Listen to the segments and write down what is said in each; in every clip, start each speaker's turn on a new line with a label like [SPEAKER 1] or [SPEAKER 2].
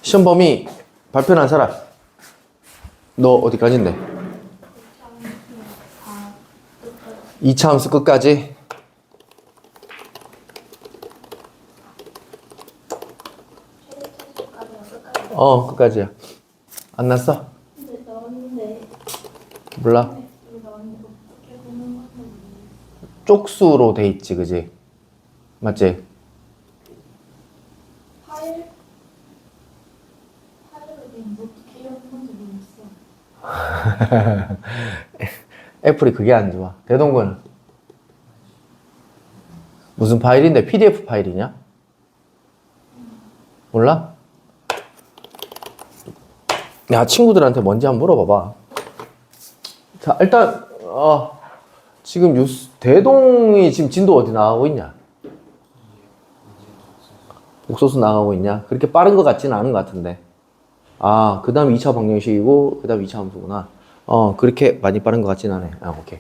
[SPEAKER 1] 시험 범위 발표는 한 사람. 너 어디까지인데? 2차 함수 끝까지? 끝까지야. 안 났어? 몰라? 쪽수로 돼 있지, 그지? 맞지? 애플이 그게 안 좋아. 대동근 무슨 파일인데 PDF 파일이냐? 몰라? 야, 친구들한테 뭔지 한번 물어봐봐. 자, 일단 지금 대동이 지금 진도 어디 나가고 있냐? 옥소수 나가고 있냐? 그렇게 빠른 것 같지는 않은 것 같은데. 그 다음 2차 방정식이고 그 다음 2차 함수구나. 그렇게 많이 빠른 것 같지는 않네. 오케이.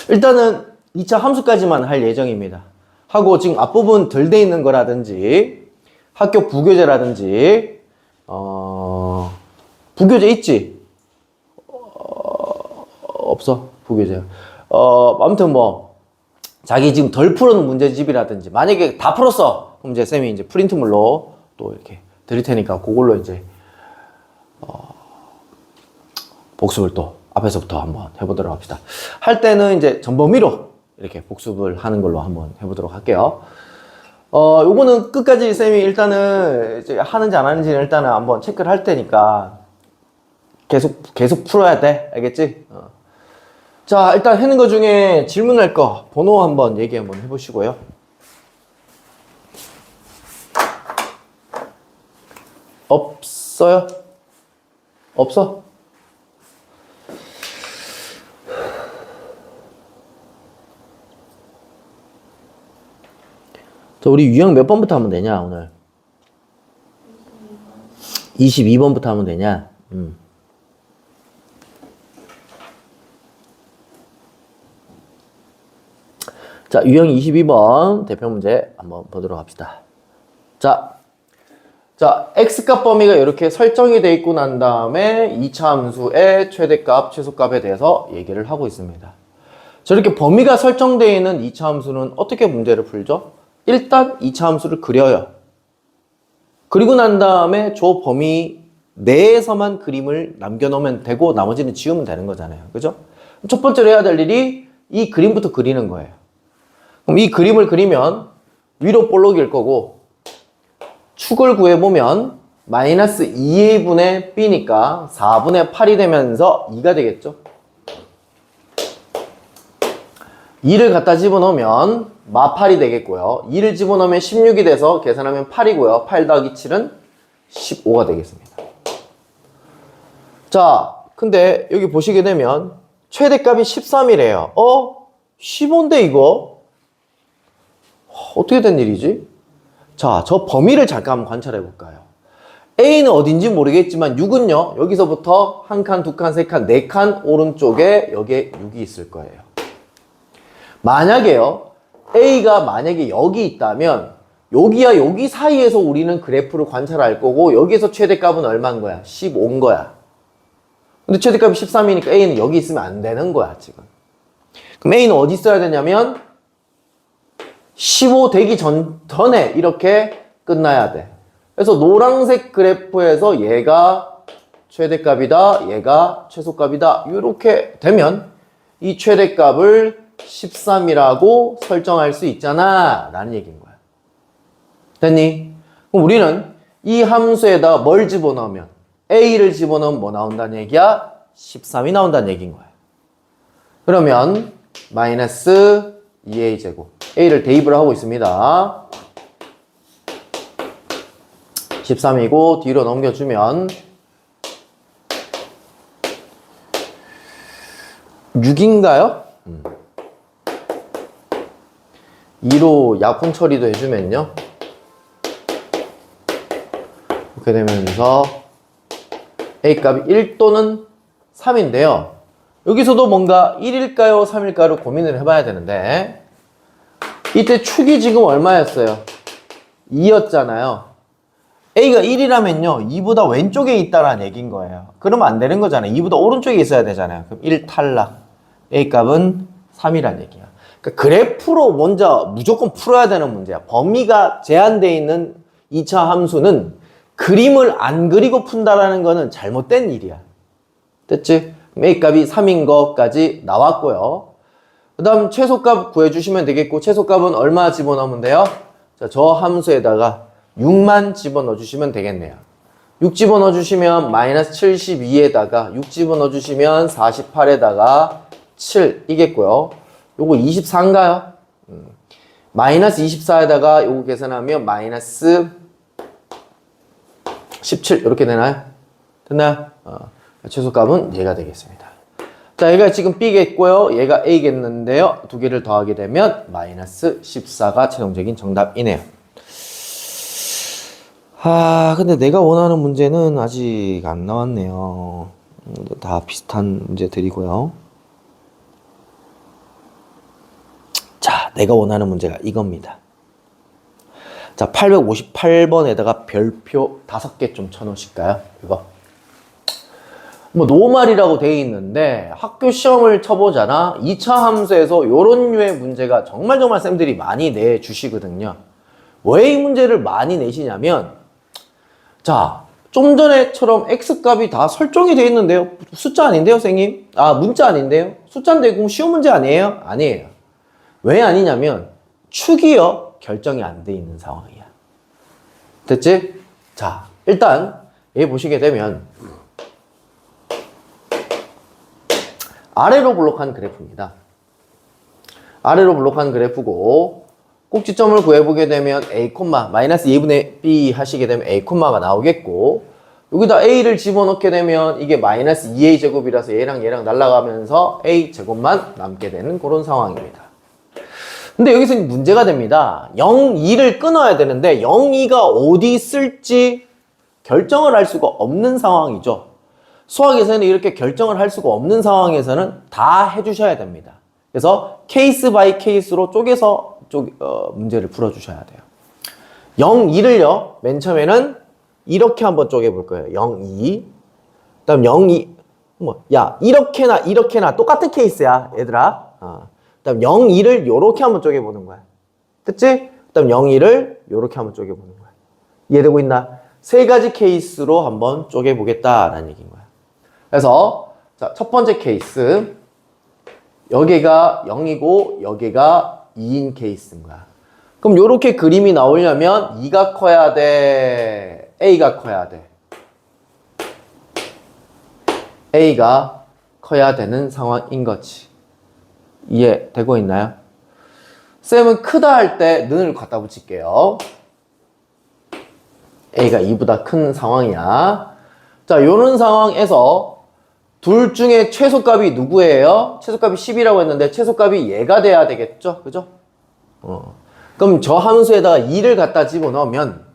[SPEAKER 1] 일단은 2차 함수까지만 할 예정입니다. 하고 지금 앞부분 덜 돼 있는 거라든지 학교 부교재라든지 부교재 있지? 없어? 부교재. 아무튼 뭐 자기 지금 덜 풀어놓은 문제집이라든지 만약에 다 풀었어. 그럼 이제 쌤이 이제 프린트물로 또 이렇게 드릴 테니까 그걸로 이제 복습을 또 앞에서부터 한번 해보도록 합시다. 할 때는 이제 전범위로 이렇게 복습을 하는 걸로 한번 해보도록 할게요. 요거는 끝까지 쌤이 일단은 이제 하는지 안 하는지는 일단은 한번 체크를 할 테니까 계속 풀어야 돼. 알겠지? 자, 일단 하는 거 중에 질문할 거 번호 한번 얘기 한번 해보시고요. 없어요? 없어? 자, 우리 유형 몇 번부터 하면 되냐, 오늘? 22번부터 하면 되냐? 자, 유형 22번 대표 문제 한번 보도록 합시다. 자, x값 범위가 이렇게 설정이 돼 있고 난 다음에 2차 함수의 최대값, 최소값에 대해서 얘기를 하고 있습니다. 저렇게 범위가 설정되어 있는 2차 함수는 어떻게 문제를 풀죠? 일단 2차 함수를 그려요. 그리고 난 다음에 저 범위 내에서만 그림을 남겨놓으면 되고 나머지는 지우면 되는 거잖아요. 그죠? 첫 번째로 해야 될 일이 이 그림부터 그리는 거예요. 그럼 이 그림을 그리면 위로 볼록일 거고 축을 구해보면 마이너스 2분의 b니까 4분의 8이 되면서 2가 되겠죠. 2를 갖다 집어넣으면 마8이 되겠고요. 2를 집어넣으면 16이 돼서 계산하면 8이고요. 8 더하기 7은 15가 되겠습니다. 자, 근데 여기 보시게 되면 최대값이 13이래요. 15인데 이거? 어떻게 된 일이지? 자, 저 범위를 잠깐 한번 관찰해 볼까요? A는 어딘지 모르겠지만 6은요. 여기서부터 한 칸, 두 칸, 세 칸, 네 칸 오른쪽에 여기에 6이 있을 거예요. 만약에요. A가 만약에 여기 있다면 여기와 여기 사이에서 우리는 그래프를 관찰할 거고 여기에서 최대값은 얼마인 거야? 15인 거야. 근데 최대값이 13이니까 A는 여기 있으면 안 되는 거야, 지금. 그럼 A는 어디 있어야 되냐면 15 되기 전에 이렇게 끝나야 돼. 그래서 노란색 그래프에서 얘가 최대값이다, 얘가 최소값이다. 이렇게 되면 이 최대값을 13이라고 설정할 수 있잖아 라는 얘기인 거야. 됐니? 그럼 우리는 이 함수에다가 뭘 집어넣으면 A를 집어넣으면 뭐 나온다는 얘기야? 13이 나온다는 얘기인 거야. 그러면 마이너스 2a제곱 A를 대입을 하고 있습니다. 13이고 뒤로 넘겨주면 6인가요? 2로 약분 처리도 해주면요. 이렇게 되면서 A값이 1 또는 3인데요. 여기서도 뭔가 1일까요? 3일까요? 고민을 해봐야 되는데 이때 축이 지금 얼마였어요? 2였잖아요. A가 1이라면요 2보다 왼쪽에 있다라는 얘기인 거예요. 그러면 안 되는 거잖아요. 2보다 오른쪽에 있어야 되잖아요. 그럼 1 탈락. A 값은 3이란 얘기야. 그러니까 그래프로 먼저 무조건 풀어야 되는 문제야. 범위가 제한되어 있는 2차 함수는 그림을 안 그리고 푼다라는 거는 잘못된 일이야. 됐지? A 값이 3인 것까지 나왔고요. 그 다음 최소값 구해주시면 되겠고, 최소값은 얼마 집어넣으면 돼요? 자, 저 함수에다가 6만 집어넣어 주시면 되겠네요. 6 집어넣어 주시면 마이너스 72에다가 6 집어넣어 주시면 48에다가 7 이겠고요. 요거 24인가요? 마이너스 24에다가 요거 계산하면 마이너스 17 이렇게 되나요? 됐나요? 최소값은 얘가 되겠습니다. 자, 얘가 지금 B겠고요. 얘가 A겠는데요. 두 개를 더하게 되면 마이너스 14가 최종적인 정답이네요. 근데 내가 원하는 문제는 아직 안 나왔네요. 다 비슷한 문제들이고요. 자, 내가 원하는 문제가 이겁니다. 자, 858번에다가 별표 5개 좀 쳐놓으실까요? 이거. 뭐 노말이라고 되어 있는데 학교 시험을 쳐보잖아. 2차 함수에서 요런 류의 문제가 정말 쌤들이 많이 내주시거든요. 왜 이 문제를 많이 내시냐면, 자, 좀 전에처럼 x값이 다 설정이 되어 있는데요. 숫자 아닌데요, 선생님? 문자 아닌데요? 숫자인데 그럼 쉬운 문제 아니에요? 아니에요. 왜 아니냐면 축이요 결정이 안 돼 있는 상황이야. 됐지? 자, 일단 얘 보시게 되면 아래로 블록한 그래프입니다. 아래로 블록한 그래프고 꼭지점을 구해보게 되면 A, 마이너스 2분의 B 하시게 되면 A, 가 나오겠고, 여기다 A를 집어넣게 되면 이게 마이너스 2A 제곱이라서 얘랑 날아가면서 A 제곱만 남게 되는 그런 상황입니다. 근데 여기서 문제가 됩니다. 0, 2를 끊어야 되는데 0, 2가 어디 있을지 결정을 할 수가 없는 상황이죠. 수학에서는 이렇게 결정을 할 수가 없는 상황에서는 다 해주셔야 됩니다. 그래서 케이스 바이 케이스로 쪼개서 문제를 풀어주셔야 돼요. 0, 2를요, 맨 처음에는 이렇게 한번 쪼개볼 거예요. 0, 2. 그 다음 0, 2. 이렇게나 똑같은 케이스야, 얘들아. 그 다음 0, 2를 요렇게 한번 쪼개보는 거야. 됐지? 그 다음 0, 2를 요렇게 한번 쪼개보는 거야. 이해되고 있나? 세 가지 케이스로 한번 쪼개보겠다라는 얘기인 거야. 그래서, 자, 첫 번째 케이스. 여기가 0이고, 여기가 2인 케이스인 거야. 그럼 요렇게 그림이 나오려면 2가 커야 돼? A가 커야 돼? A가 커야 되는 상황인 거지. 이해되고 있나요? 쌤은 크다 할 때 는을 갖다 붙일게요. A가 2보다 큰 상황이야. 자, 요런 상황에서 둘 중에 최소값이 누구예요? 최소값이 10이라고 했는데 최소값이 얘가 돼야 되겠죠? 그죠? 그럼 저 함수에다가 2를 갖다 집어넣으면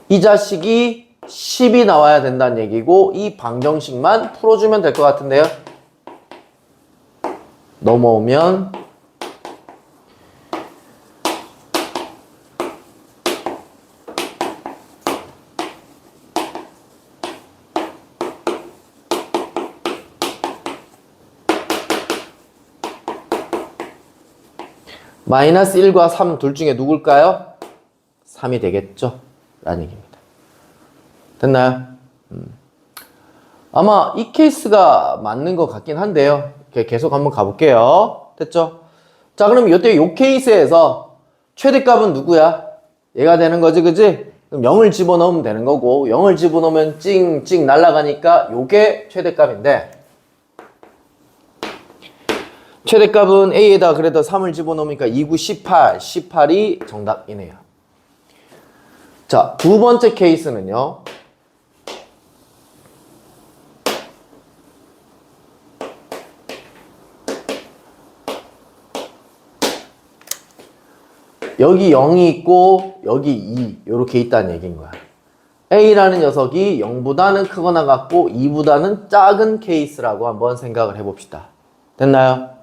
[SPEAKER 1] 이 자식이 10이 나와야 된다는 얘기고, 이 방정식만 풀어주면 될 것 같은데요? 넘어오면 마이너스 1과 3 둘 중에 누굴까요? 3이 되겠죠? 라는 얘기입니다. 됐나요? 아마 이 케이스가 맞는 것 같긴 한데요. 계속 한번 가볼게요. 됐죠? 자, 그럼 이때 이 케이스에서 최대값은 누구야? 얘가 되는 거지, 그지? 그럼 0을 집어넣으면 되는 거고, 0을 집어넣으면 찡찡 날아가니까 요게 최대값인데, 최대값은 A에다 그래도 3을 집어넣으니까 2, 9, 18, 18이 정답이네요. 자, 두 번째 케이스는요. 여기 0이 있고 여기 2 이렇게 있다는 얘기인 거야. A라는 녀석이 0보다는 크거나 같고 2보다는 작은 케이스라고 한번 생각을 해봅시다. 됐나요?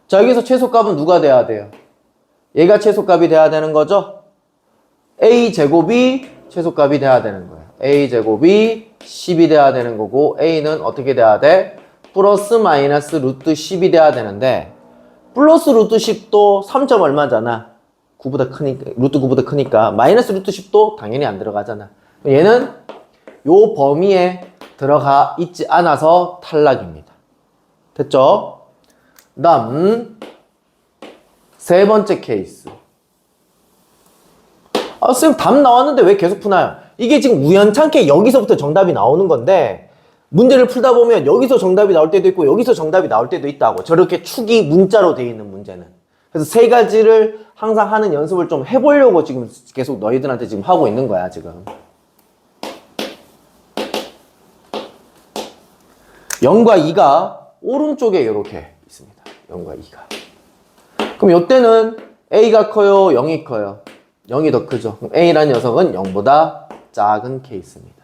[SPEAKER 1] 자, 여기서 최소값은 누가 돼야 돼요? 얘가 최소값이 돼야 되는 거죠. a제곱이 최소값이 돼야 되는 거예요. a제곱이 10이 돼야 되는 거고 a는 어떻게 돼야 돼? 플러스 마이너스 루트 10이 돼야 되는데 플러스 루트 10도 3점 얼마잖아. 9보다 크니까, 루트 9보다 크니까 마이너스 루트 10도 당연히 안 들어가잖아. 얘는 요 범위에 들어가 있지 않아서 탈락입니다. 됐죠? 그 다음 세 번째 케이스. 아, 쌤 답 나왔는데 왜 계속 푸나요? 이게 지금 우연찮게 여기서부터 정답이 나오는 건데 문제를 풀다 보면 여기서 정답이 나올 때도 있고 여기서 정답이 나올 때도 있다고. 저렇게 축이 문자로 되어 있는 문제는. 그래서 세 가지를 항상 하는 연습을 좀 해보려고 지금 계속 너희들한테 지금 하고 있는 거야 지금. 0과 2가 오른쪽에 이렇게 있습니다. 0과 2가. 그럼 이때는 A가 커요? 0이 커요? 0이 더 크죠. 그럼 A라는 녀석은 0보다 작은 케이스입니다.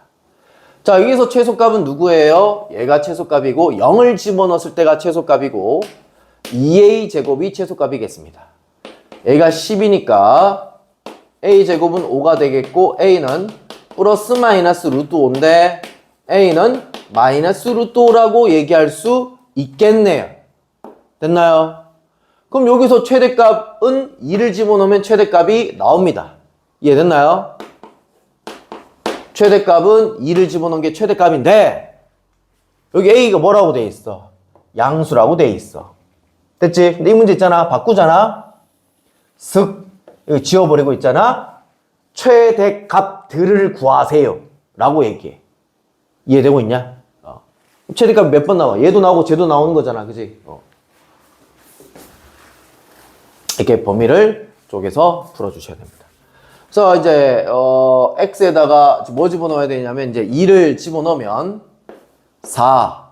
[SPEAKER 1] 자, 여기서 최소값은 누구예요? 얘가 최소값이고 0을 집어넣었을 때가 최소값이고 2A 제곱이 최소값이겠습니다. 얘가 10이니까 A 제곱은 5가 되겠고 A는 플러스 마이너스 루트 5인데 A는 마이너스 루트 5라고 얘기할 수 있겠네요. 됐나요? 그럼 여기서 최대값은 2를 집어넣으면 최대값이 나옵니다. 이해됐나요? 최대값은 2를 집어넣은 게 최대값인데 여기 A가 뭐라고 돼 있어? 양수라고 돼 있어. 됐지? 근데 이 문제 있잖아. 바꾸잖아. 슥 여기 지워버리고 있잖아. 최대값들을 구하세요 라고 얘기해. 이해되고 있냐? 최대값 몇 번 나와? 얘도 나오고 쟤도 나오는 거잖아. 그지? 이렇게 범위를 쪼개서 풀어주셔야 됩니다. 그래서 이제 x에다가 뭐 집어넣어야 되냐면 이제 2를 집어넣으면 4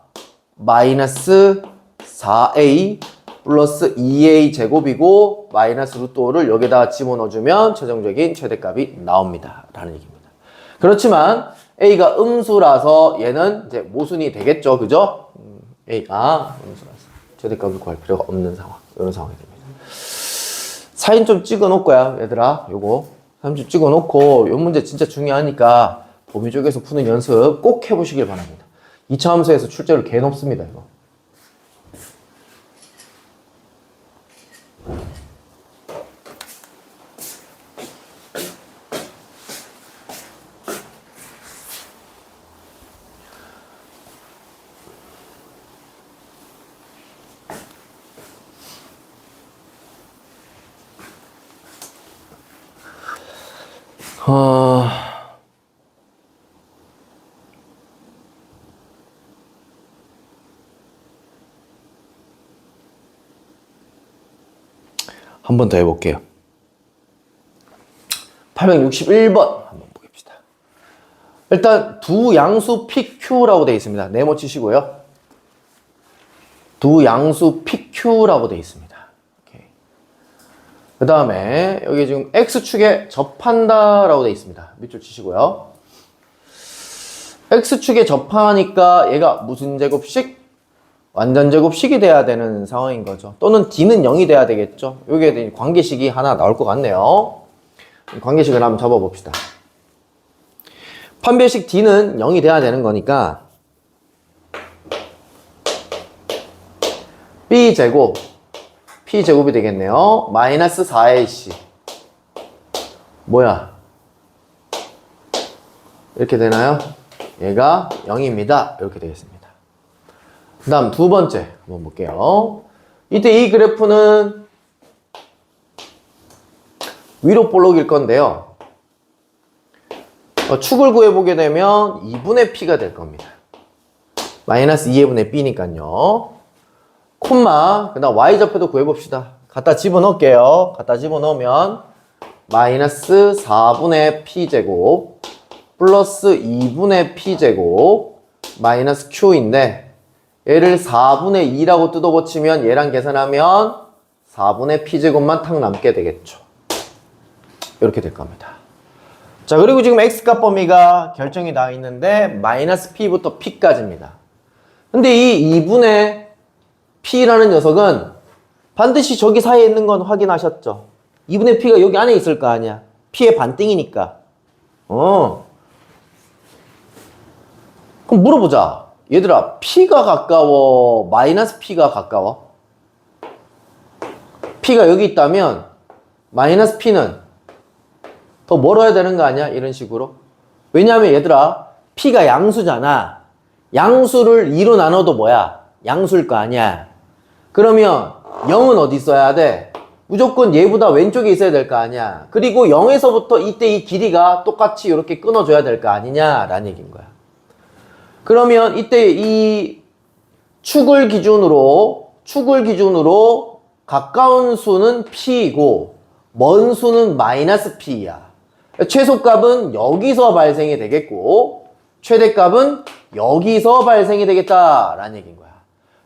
[SPEAKER 1] 마이너스 4a 플러스 2a 제곱이고 마이너스 루트 5를 여기다가 집어넣어주면 최종적인 최대값이 나옵니다. 라는 얘기입니다. 그렇지만 a가 음수라서 얘는 이제 모순이 되겠죠. 그죠? a가 음수라서 최대값을 구할 필요가 없는 상황. 이런 상황이 됩니다. 사진 좀 찍어 놓을 거야, 얘들아. 요거. 사진 좀 찍어 놓고, 요 문제 진짜 중요하니까 범위 쪽에서 푸는 연습 꼭 해보시길 바랍니다. 2차 함수에서 출제율 개 높습니다, 이거. 한 번 더 해볼게요. 861번 한번 보겠습니다. 일단 두 양수 PQ라고 되어 있습니다. 네모 치시고요. 두 양수 PQ라고 되어 있습니다. 그 다음에 여기 지금 X축에 접한다 라고 되어 있습니다. 밑줄 치시고요. X축에 접하니까 얘가 무슨 제곱식? 완전 제곱식이 돼야 되는 상황인 거죠. 또는 D는 0이 돼야 되겠죠. 여기에 관계식이 하나 나올 것 같네요. 관계식을 한번 접어봅시다. 판별식 D는 0이 돼야 되는 거니까 B제곱 P제곱이 되겠네요. 마이너스 4AC 뭐야? 이렇게 되나요? 얘가 0입니다. 이렇게 되겠습니다. 그 다음 두 번째 한번 볼게요. 이때 이 그래프는 위로 볼록일 건데요. 축을 구해보게 되면 2분의 P가 될 겁니다. 마이너스 2분의 B니까요. 콤마, 그 다음 Y좌표도 구해봅시다. 갖다 집어넣을게요. 갖다 집어넣으면 마이너스 4분의 P제곱 플러스 2분의 P제곱 마이너스 Q인데 얘를 4분의 2라고 뜯어고치면 얘랑 계산하면 4분의 P제곱만 탁 남게 되겠죠. 이렇게 될 겁니다. 자, 그리고 지금 X값 범위가 결정이 나와 있는데 마이너스 P부터 P까지입니다. 근데 이 2분의 P라는 녀석은 반드시 저기 사이에 있는 건 확인하셨죠? 2분의 P가 여기 안에 있을 거 아니야. P의 반띵이니까. 그럼 물어보자. 얘들아, P가 가까워? 마이너스 P가 가까워? P가 여기 있다면 마이너스 P는 더 멀어야 되는 거 아니야? 이런 식으로. 왜냐하면 얘들아, P가 양수잖아. 양수를 2로 나눠도 뭐야? 양수일 거 아니야. 그러면 0은 어디 있어야 돼? 무조건 얘보다 왼쪽에 있어야 될 거 아니야. 그리고 0에서부터 이때 이 길이가 똑같이 이렇게 끊어줘야 될 거 아니냐라는 얘기인 거야. 그러면 이때 이 축을 기준으로 가까운 수는 P이고 먼 수는 마이너스 P야. 최소값은 여기서 발생이 되겠고 최대값은 여기서 발생이 되겠다라는 얘기인 거야.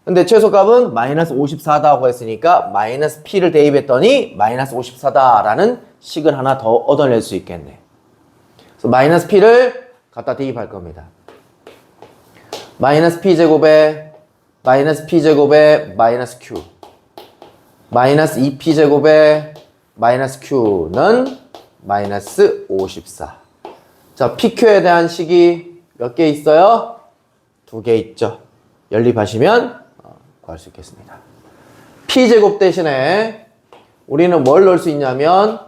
[SPEAKER 1] 근데 최소값은 마이너스 54다고 했으니까 마이너스 P를 대입했더니 마이너스 54다라는 식을 하나 더 얻어낼 수 있겠네. 그래서 마이너스 P를 갖다 대입할 겁니다. 마이너스 P제곱에 마이너스 Q 마이너스 2P제곱에 마이너스 Q는 마이너스 54. 자, PQ에 대한 식이 몇 개 있어요? 2개 있죠. 연립하시면 구할 수 있겠습니다. P제곱 대신에 우리는 뭘 넣을 수 있냐면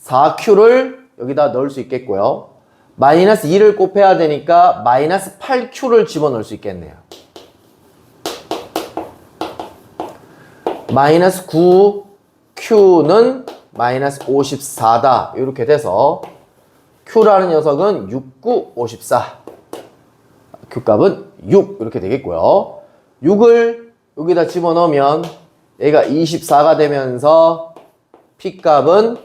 [SPEAKER 1] 4Q를 여기다 넣을 수 있겠고요. 마이너스 2를 곱해야 되니까 마이너스 8Q를 집어넣을 수 있겠네요. 마이너스 9Q는 마이너스 54다. 이렇게 돼서 Q라는 녀석은 6, 9, 54. Q값은 6 이렇게 되겠고요. 6을 여기다 집어넣으면 얘가 24가 되면서 P값은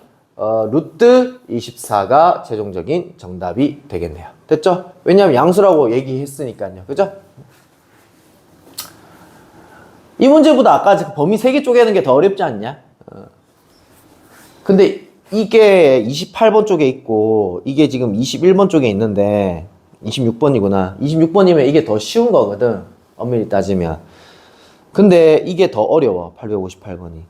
[SPEAKER 1] 루트 24가 최종적인 정답이 되겠네요. 됐죠? 왜냐하면 양수라고 얘기했으니까요. 그죠? 이 문제보다 아까 범위 3개 쪼개는 게 더 어렵지 않냐? 근데 이게 28번 쪽에 있고 이게 지금 21번 쪽에 있는데 26번이구나. 26번이면 이게 더 쉬운 거거든. 엄밀히 따지면. 근데 이게 더 어려워. 858번이.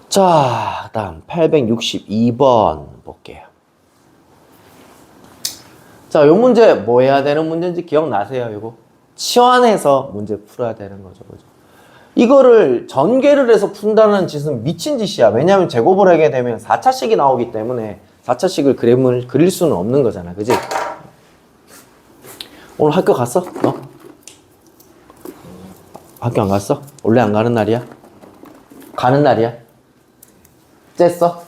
[SPEAKER 1] 자, 다음 862번 볼게요. 자, 요 문제 뭐 해야 되는 문제인지 기억나세요? 이거 치환해서 문제 풀어야 되는 거죠. 그죠? 이거를 전개를 해서 푼다는 짓은 미친 짓이야. 왜냐하면 제곱을 하게 되면 4차식이 나오기 때문에 4차식을 그림을 그릴 수는 없는 거잖아. 그지? 오늘 학교 갔어? 너? 학교 안 갔어? 원래 안 가는 날이야? 가는 날이야? 쬐어?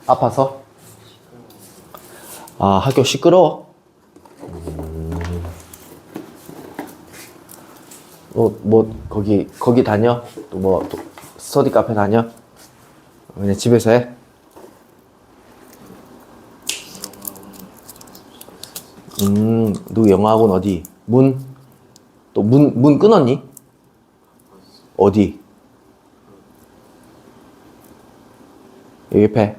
[SPEAKER 1] 아파서? 아, 학교 시끄러워? 거기 다녀? 또 스터디 카페 다녀? 그냥 집에서 해? 누구 영어학원 어디? 또 문 끊었니? 어디? 여기 옆에?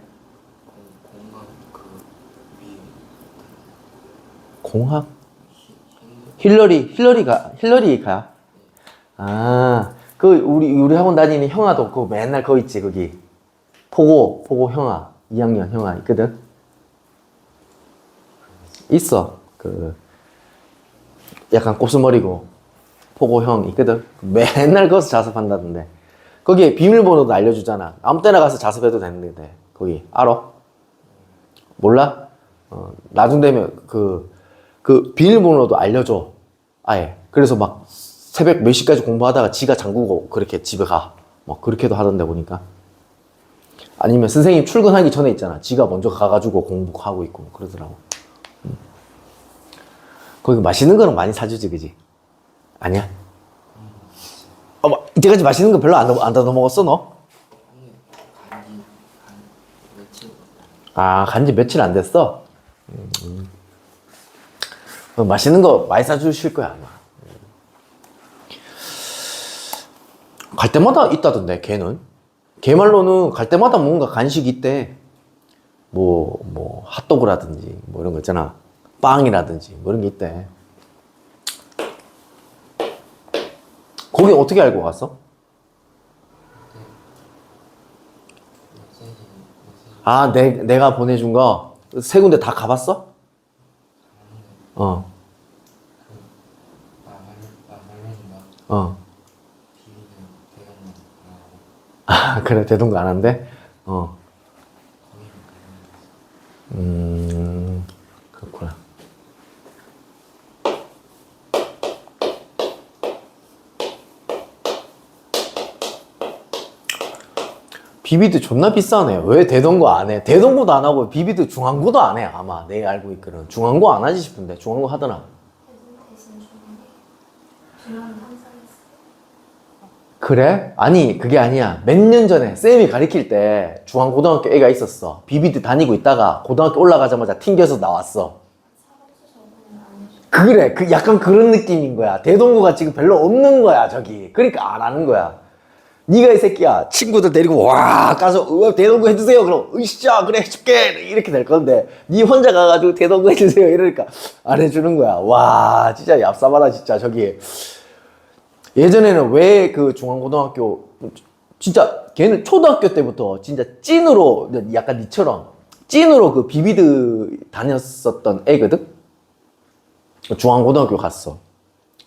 [SPEAKER 1] 공학? 힐러리가? 아, 우리 학원 다니는 형아도 맨날 거기 있지, 거기. 포고 형아. 2학년 형아 있거든? 있어. 약간 곱슬머리고, 포고 형 있거든? 맨날 거기서 자습한다던데. 거기에 비밀번호도 알려주잖아. 아무 때나 가서 자습해도 되는데, 거기. 알아? 몰라? 나중 되면 그 비밀번호도 알려줘. 아예. 그래서 막 새벽 몇 시까지 공부하다가 지가 잠그고 그렇게 집에 가. 막 그렇게도 하던데 보니까. 아니면 선생님 출근하기 전에 있잖아. 지가 먼저 가가지고 공부하고 있고 그러더라고. 거기 맛있는 거는 많이 사주지, 그지? 아니야? 이때까지 맛있는 거 별로 안 더 먹었어, 너? 아, 간지 며칠 안 됐어? 맛있는 거 많이 사주실 거야, 아마. 갈 때마다 있다던데, 걔는. 걔 말로는 갈 때마다 뭔가 간식이 있대. 핫도그라든지, 이런 거 있잖아. 빵이라든지, 이런 게 있대. 거기 어떻게 알고 갔어? 아, 내가 보내준 거 세 군데 다 가봤어? 어. 어. 아, 그래, 대동도 안 한대? 어. 그렇구나. 비비드 존나 비싸네. 왜 대동고 안 해? 대동고도 안 하고 비비드 중앙고도 안 해. 아마 내가 알고 있기로는. 중앙고 안 하지 싶은데. 중앙고 하더나.
[SPEAKER 2] 대신 중앙은 항상 했어.
[SPEAKER 1] 그래? 아니, 그게 아니야. 몇 년 전에 쌤이 가르칠 때 중앙고등학교 애가 있었어. 비비드 다니고 있다가 고등학교 올라가자마자 튕겨서 나왔어.
[SPEAKER 2] 사법수 적으면 안 해줘.
[SPEAKER 1] 그래, 약간 그런 느낌인 거야. 대동고가 지금 별로 없는 거야, 저기. 그러니까 안 하는 거야. 네가 이 새끼야, 친구들 데리고 와 가서 대동고 해주세요. 그럼 으쌰 그래 해줄게 이렇게 될 건데 네 혼자 가가지고 대동고 해주세요 이러니까 안 해주는 거야. 와 진짜 얍삽하다 진짜. 저기 예전에는 왜 그 중앙고등학교 진짜 걔는 초등학교 때부터 진짜 찐으로 약간 니처럼 찐으로 그 비비드 다녔었던 애거든. 중앙고등학교 갔어.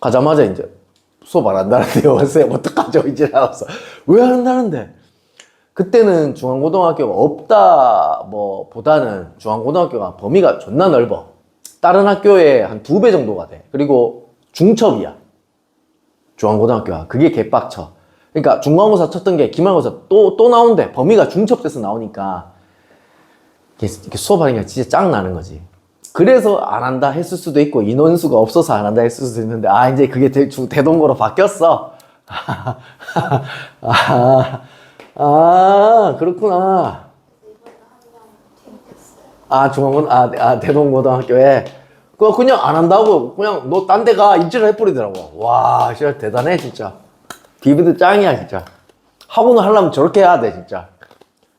[SPEAKER 1] 가자마자 이제 수업 안 한다는데 여보세요 어떡하죠 이제 나왔어. 왜 안 한다는데? 그때는 중앙고등학교가 없다 뭐 보다는 중앙고등학교가 범위가 존나 넓어. 다른 학교에 한 2배 정도가 돼. 그리고 중첩이야 중앙고등학교가. 그게 개빡쳐. 그러니까 중간고사 쳤던 게 기말고사 또 나온대. 범위가 중첩돼서 나오니까 이렇게 수업하니까 진짜 짱 나는 거지. 그래서 안 한다 했을 수도 있고 인원수가 없어서 안 한다 했을 수도 있는데 아 이제 그게 대동고로 바뀌었어. 그렇구나. 아 중앙고 대동고등학교에 그냥 안 한다고 그냥 너 딴 데 가 입지를 해버리더라고. 와 진짜 대단해 진짜. 비비드 짱이야 진짜. 학원을 하려면 저렇게 해야 돼 진짜.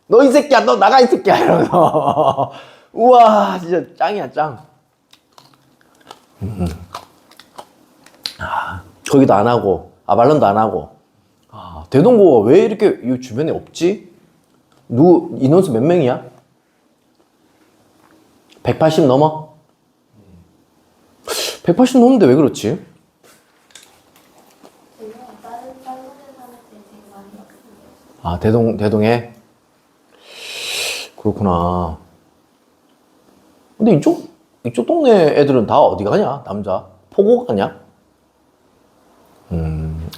[SPEAKER 1] 너 이 새끼야 너 나가 이 새끼야 이러면서 우와 진짜 짱이야 짱. 거기도 안 하고 아발론도 안 하고. 대동고가 왜 이렇게 이 주변에 없지? 인원수 몇 명이야? 180 넘어? 180 넘는데 왜 그렇지?
[SPEAKER 2] 다른 곳에 사는 데 되게 많이 봤는데.
[SPEAKER 1] 대동에? 그렇구나. 근데 이쪽 동네 애들은 다 어디 가냐? 남자? 포고 가냐?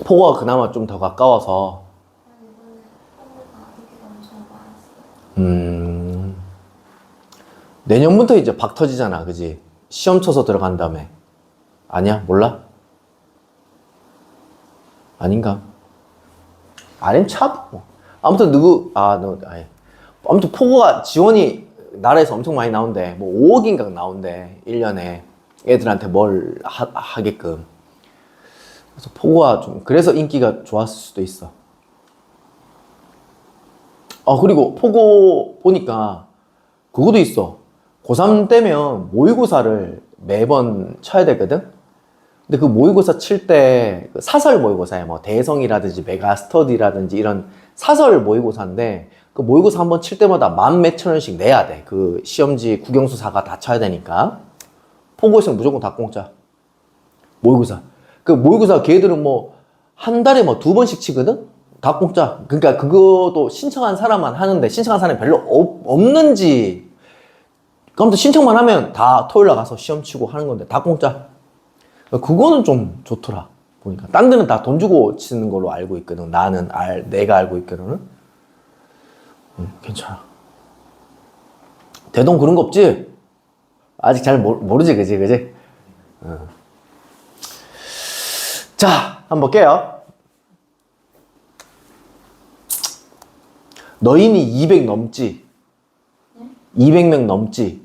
[SPEAKER 1] 포고가 그나마 좀 더 가까워서.
[SPEAKER 2] 이번에 한국가 인기가 엄청 많았어.
[SPEAKER 1] 내년부터 이제 박 터지잖아, 그지? 시험 쳐서 들어간 다음에. 아니야? 몰라? 아닌가? 아니면 차? 아무튼 아무튼 포고가 지원이 나라에서 엄청 많이 나온대. 뭐 5억인가 나온대. 1년에. 애들한테 뭘 하게끔. 그래서 포고가 그래서 인기가 좋았을 수도 있어. 그리고 포고 보니까 그것도 있어. 고3 되면 모의고사를 매번 쳐야 되거든? 근데 그 모의고사 칠 때 사설 모의고사야. 뭐 대성이라든지 메가스터디라든지 이런 사설 모의고사인데 그 모의고사 한번 칠 때마다 10,000몇천 원씩 내야 돼. 그 시험지 국영수사가 다 쳐야 되니까. 포고에서는 무조건 다 공짜. 모의고사. 그 모의고사 걔들은 뭐 한 달에 뭐 2번씩 치거든? 다 공짜. 그러니까 그것도 신청한 사람만 하는데 신청한 사람이 별로 없는지. 아무튼 신청만 하면 다 토요일 날 가서 시험 치고 하는 건데 다 공짜. 그거는 좀 좋더라. 보니까. 딴 데는 다 돈 주고 치는 걸로 알고 있거든. 내가 알고 있기로는. 괜찮아. 대동 그런 거 없지? 아직 잘 모르지, 그지? 자, 한번 볼게요. 너희는 200 넘지?
[SPEAKER 2] 네?
[SPEAKER 1] 200명 넘지?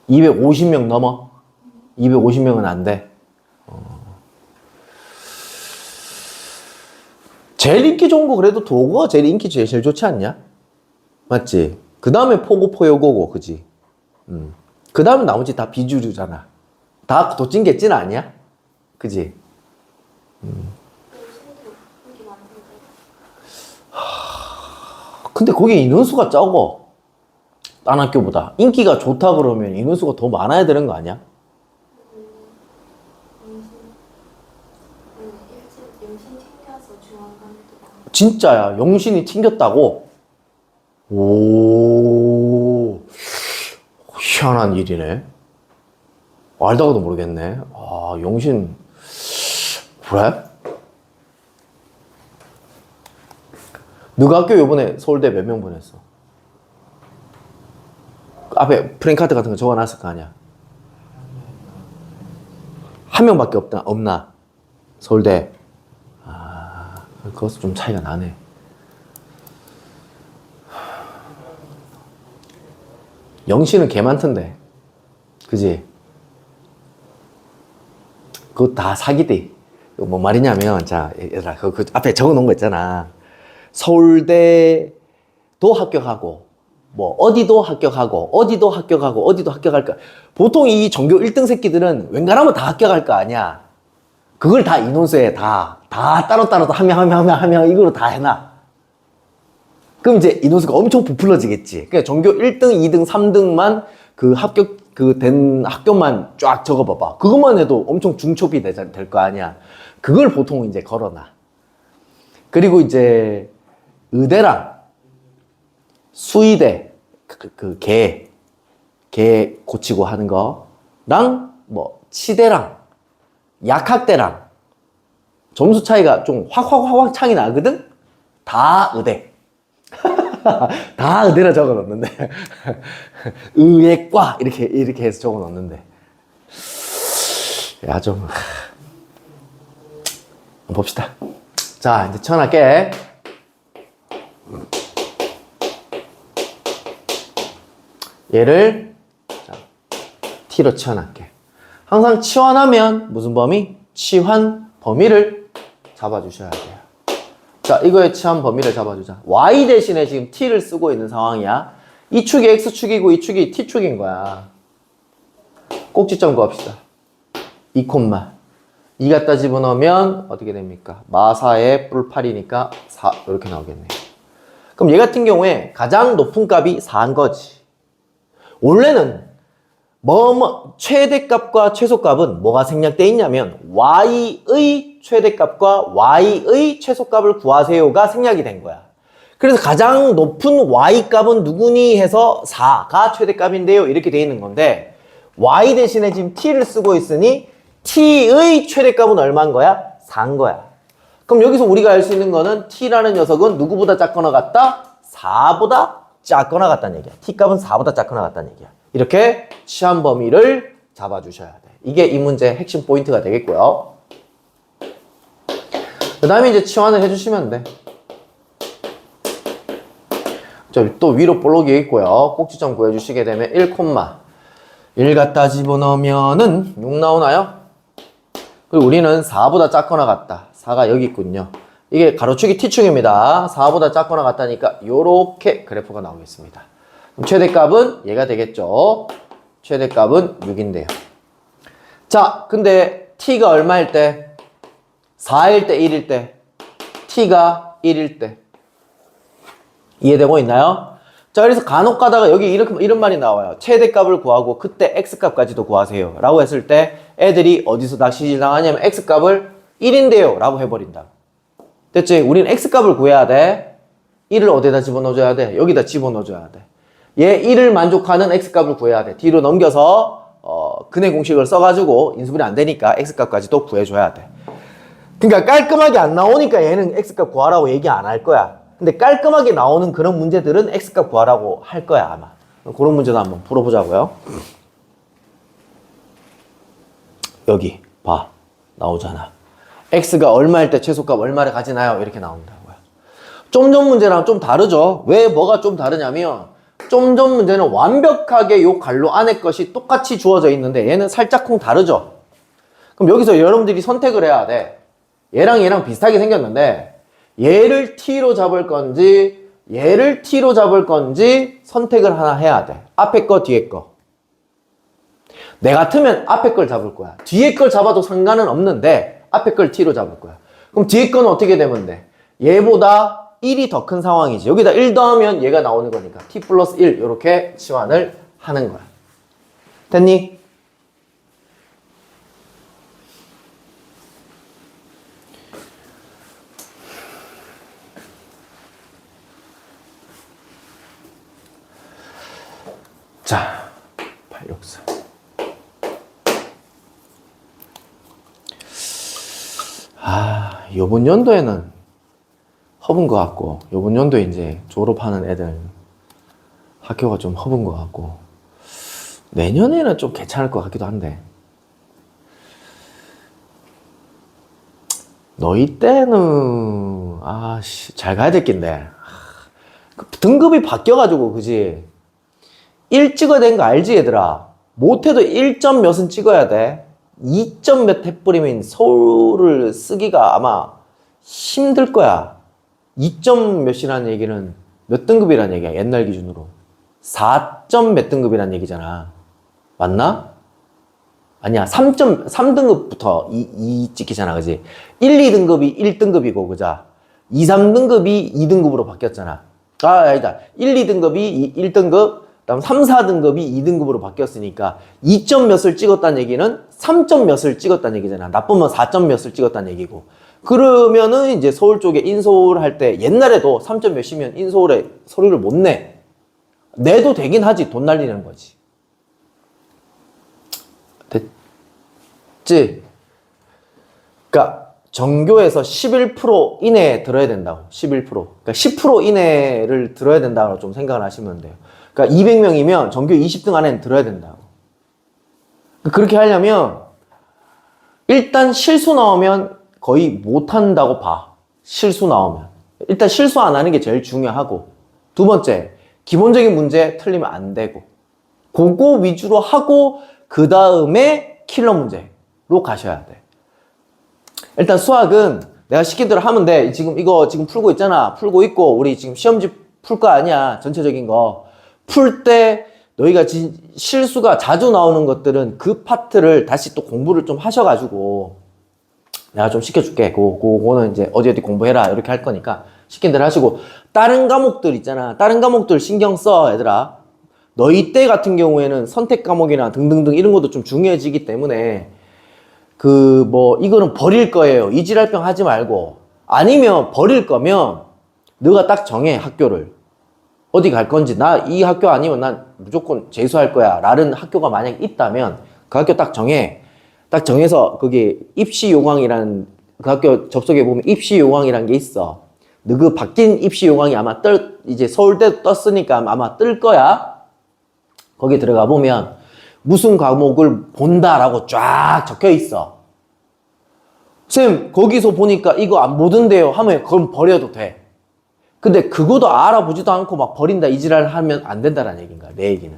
[SPEAKER 1] 250명 넘어? 250명은 안 돼. 제일 인기 좋은 거 그래도 도고가 제일 인기 제일 좋지 않냐? 맞지? 그 다음에 포고 포여고고 그지? 그 다음에 나머지 다 비주류잖아. 다 도찐 찐 아니야? 그지?
[SPEAKER 2] 요즘도 인기 많던데.
[SPEAKER 1] 근데 거기 인원수가 적어. 딴 학교보다. 인기가 좋다 그러면 인원수가 더 많아야 되는 거 아니야?
[SPEAKER 2] 영신 챙겨서 중앙관도 많고.
[SPEAKER 1] 진짜야. 영신이 튕겼다고? 오, 희한한 일이네. 알다가도 모르겠네. 아, 영신, 그래? 너가 학교 요번에 서울대 몇 명 보냈어? 앞에 프랭카드 같은 거 적어놨을 거 아니야? 한 명밖에 없나? 서울대. 아, 그것도 좀 차이가 나네. 영신은 개 많던데. 그지? 그거 다 사기대. 이거 뭔 말이냐면, 자, 얘들아, 그 앞에 적어 놓은 거 있잖아. 서울대도 합격하고, 뭐, 어디도 합격하고, 어디도 합격하고, 어디도 합격할까. 보통 이 전교 1등 새끼들은 웬간하면 다 합격할 거 아니야. 그걸 다 인원수에 다 따로따로 한 명, 이거로 다 해놔. 그럼 이제 인원수가 엄청 부풀러지겠지. 그러니까 전교 1등, 2등, 3등만 그 된 학교만 쫙 적어봐봐. 그것만 해도 엄청 중첩이 될 거 아니야. 그걸 보통 이제 걸어놔. 그리고 이제 의대랑 수의대, 개 고치고 하는 거랑 뭐 치대랑 약학대랑 점수 차이가 좀 확 차이 나거든? 다 의대. 다 의대라 적어 놓는데. 의예과 이렇게 해서 적어 놓는데. 야, 좀 봅시다. 자, 이제 치환할게. 얘를 자, T로 치환할게. 항상 치환하면 무슨 범위? 치환 범위를 잡아주셔야 돼요. 자, 이거의 치환 범위를 잡아주자. Y 대신에 지금 T를 쓰고 있는 상황이야. 이 축이 X축이고 이 축이 T축인 거야. 꼭지점 구합시다. 2, 2 갖다 집어넣으면 어떻게 됩니까? 마사의 뿔8이니까 4 이렇게 나오겠네요. 그럼 얘 같은 경우에 가장 높은 값이 4인 거지. 원래는 최대값과 최소값은 뭐가 생략되어 있냐면 y의 최대값과 y의 최소값을 구하세요가 생략이 된 거야. 그래서 가장 높은 y값은 누구니 해서 4가 최대값인데요. 이렇게 되어 있는 건데 y 대신에 지금 t를 쓰고 있으니 t의 최대값은 얼마인 거야? 4인 거야. 그럼 여기서 우리가 알 수 있는 거는 t라는 녀석은 누구보다 작거나 같다? 4보다 작거나 같다는 얘기야. t값은 4보다 작거나 같다는 얘기야. 이렇게 치환 범위를 잡아주셔야 돼. 이게 이 문제의 핵심 포인트가 되겠고요. 그 다음에 이제 치환을 해주시면 돼. 또 위로 볼록이 있고요. 꼭지점 구해주시게 되면 1, 갖다 집어넣으면은 6 나오나요? 그리고 우리는 4보다 작거나 같다. 4가 여기 있군요. 이게 가로축이 T축입니다. 4보다 작거나 같다니까 요렇게 그래프가 나오겠습니다. 그럼 최대값은 얘가 되겠죠. 최대값은 6인데요. 자, 근데 T가 얼마일 때? 4일 때, 1일 때. T가 1일 때. 이해되고 있나요? 자, 그래서 간혹 가다가 여기 이런 말이 나와요. 최대값을 구하고 그때 X값까지도 구하세요. 라고 했을 때 애들이 어디서 낚시질 당하냐면 X값을 1인데요. 라고 해버린다. 됐지? 우린 X값을 구해야 돼. 1을 어디다 집어넣어줘야 돼? 여기다 집어넣어줘야 돼. 얘 1을 만족하는 X값을 구해야 돼. 뒤로 넘겨서 근해 공식을 써가지고 인수분해 안 되니까 X값까지 또 구해줘야 돼. 그러니까 깔끔하게 안 나오니까 얘는 X값 구하라고 얘기 안 할 거야. 근데 깔끔하게 나오는 그런 문제들은 X값 구하라고 할 거야 아마. 그런 문제도 한번 풀어보자고요. 여기 봐. 나오잖아. X가 얼마일 때 최소값 얼마를 가지나요? 이렇게 나온다고요. 좀 전 문제랑 좀 다르죠. 왜 뭐가 좀 다르냐면 좀 전 문제는 완벽하게 요 갈로 안에 것이 똑같이 주어져 있는데 얘는 살짝쿵 다르죠. 그럼 여기서 여러분들이 선택을 해야 돼. 얘랑 비슷하게 생겼는데 얘를 T로 잡을 건지 얘를 T로 잡을 건지 선택을 하나 해야 돼. 앞에 거 뒤에 거. 내 같으면 앞에 걸 잡을 거야. 뒤에 걸 잡아도 상관은 없는데 앞에 걸 T로 잡을 거야. 그럼 뒤에 거는 어떻게 되면 돼? 얘보다 1이 더 큰 상황이지. 여기다 1 더하면 얘가 나오는 거니까 t 플러스 1 이렇게 치환을 하는 거야. 됐니? 자, 864. 요번 연도에는 허분 것 같고, 요번 연도에 이제 졸업하는 애들 학교가 좀 허분 것 같고, 내년에는 좀 괜찮을 것 같기도 한데, 너희 때는, 잘 가야 될 낀데, 등급이 바뀌어가지고, 그지? 1 찍어야 되는 거 알지, 얘들아? 못해도 1점 몇은 찍어야 돼. 2점 몇 해버리면 서울을 쓰기가 아마 힘들 거야. 2점 몇이라는 얘기는 몇 등급이라는 얘기야, 옛날 기준으로. 4점 몇 등급이라는 얘기잖아. 맞나? 아니야, 3등급부터 2 찍히잖아, 그지? 1, 2등급이 1등급이고, 그자? 2, 3등급이 2등급으로 바뀌었잖아. 아니다. 1, 2등급이 1등급, 그다음 3, 4등급이 2등급으로 바뀌었으니까 2점 몇을 찍었다는 얘기는 3점 몇을 찍었다는 얘기잖아. 나쁘면 4점 몇을 찍었다는 얘기고. 그러면은 이제 서울 쪽에 인서울 할 때 옛날에도 3점 몇이면 인서울에 서류를 못 내. 내도 되긴 하지. 돈 날리는 거지. 됐지? 그러니까 전교에서 11% 이내에 들어야 된다고. 11%. 그러니까 10% 이내를 들어야 된다고 좀 생각을 하시면 돼요. 그러니까 200명이면 전교 20등 안에는 들어야 된다고. 그렇게 하려면 일단 실수 나오면 거의 못한다고 봐. 실수 나오면. 일단 실수 안 하는 게 제일 중요하고, 두 번째, 기본적인 문제 틀리면 안 되고, 그거 위주로 하고 그 다음에 킬러 문제로 가셔야 돼. 일단 수학은 내가 시킨 대로 하면 돼. 지금 이거 지금 풀고 있잖아. 풀고 있고 우리 지금 시험지 풀 거 아니야. 전체적인 거. 풀 때 너희가 실수가 자주 나오는 것들은 그 파트를 다시 또 공부를 좀 하셔가지고 내가 좀 시켜줄게. 그거는 이제 어디 공부해라. 이렇게 할 거니까 시킨 대로 하시고, 다른 과목들 있잖아. 다른 과목들 신경 써, 얘들아. 너희 때 같은 경우에는 선택 과목이나 등등등 이런 것도 좀 중요해지기 때문에 이거는 버릴 거예요. 이지랄병 하지 말고. 아니면 버릴 거면 너가 딱 정해, 학교를. 어디 갈 건지. 나 이 학교 아니면 난 무조건 재수할 거야 라는 학교가 만약 있다면 그 학교 딱 정해. 딱 정해서 거기 입시 요강이라는, 그 학교 접속해 보면 입시 요강이라는 게 있어. 너 그 바뀐 입시 요강이 아마 이제 서울대 떴으니까 아마 뜰 거야. 거기 들어가 보면 무슨 과목을 본다라고 쫙 적혀 있어. 쌤, 거기서 보니까 이거 못 온대요 하면 그럼 버려도 돼. 근데 그거도 알아보지도 않고 막 버린다 이지랄 하면 안 된다는 얘기인가, 내 얘기는.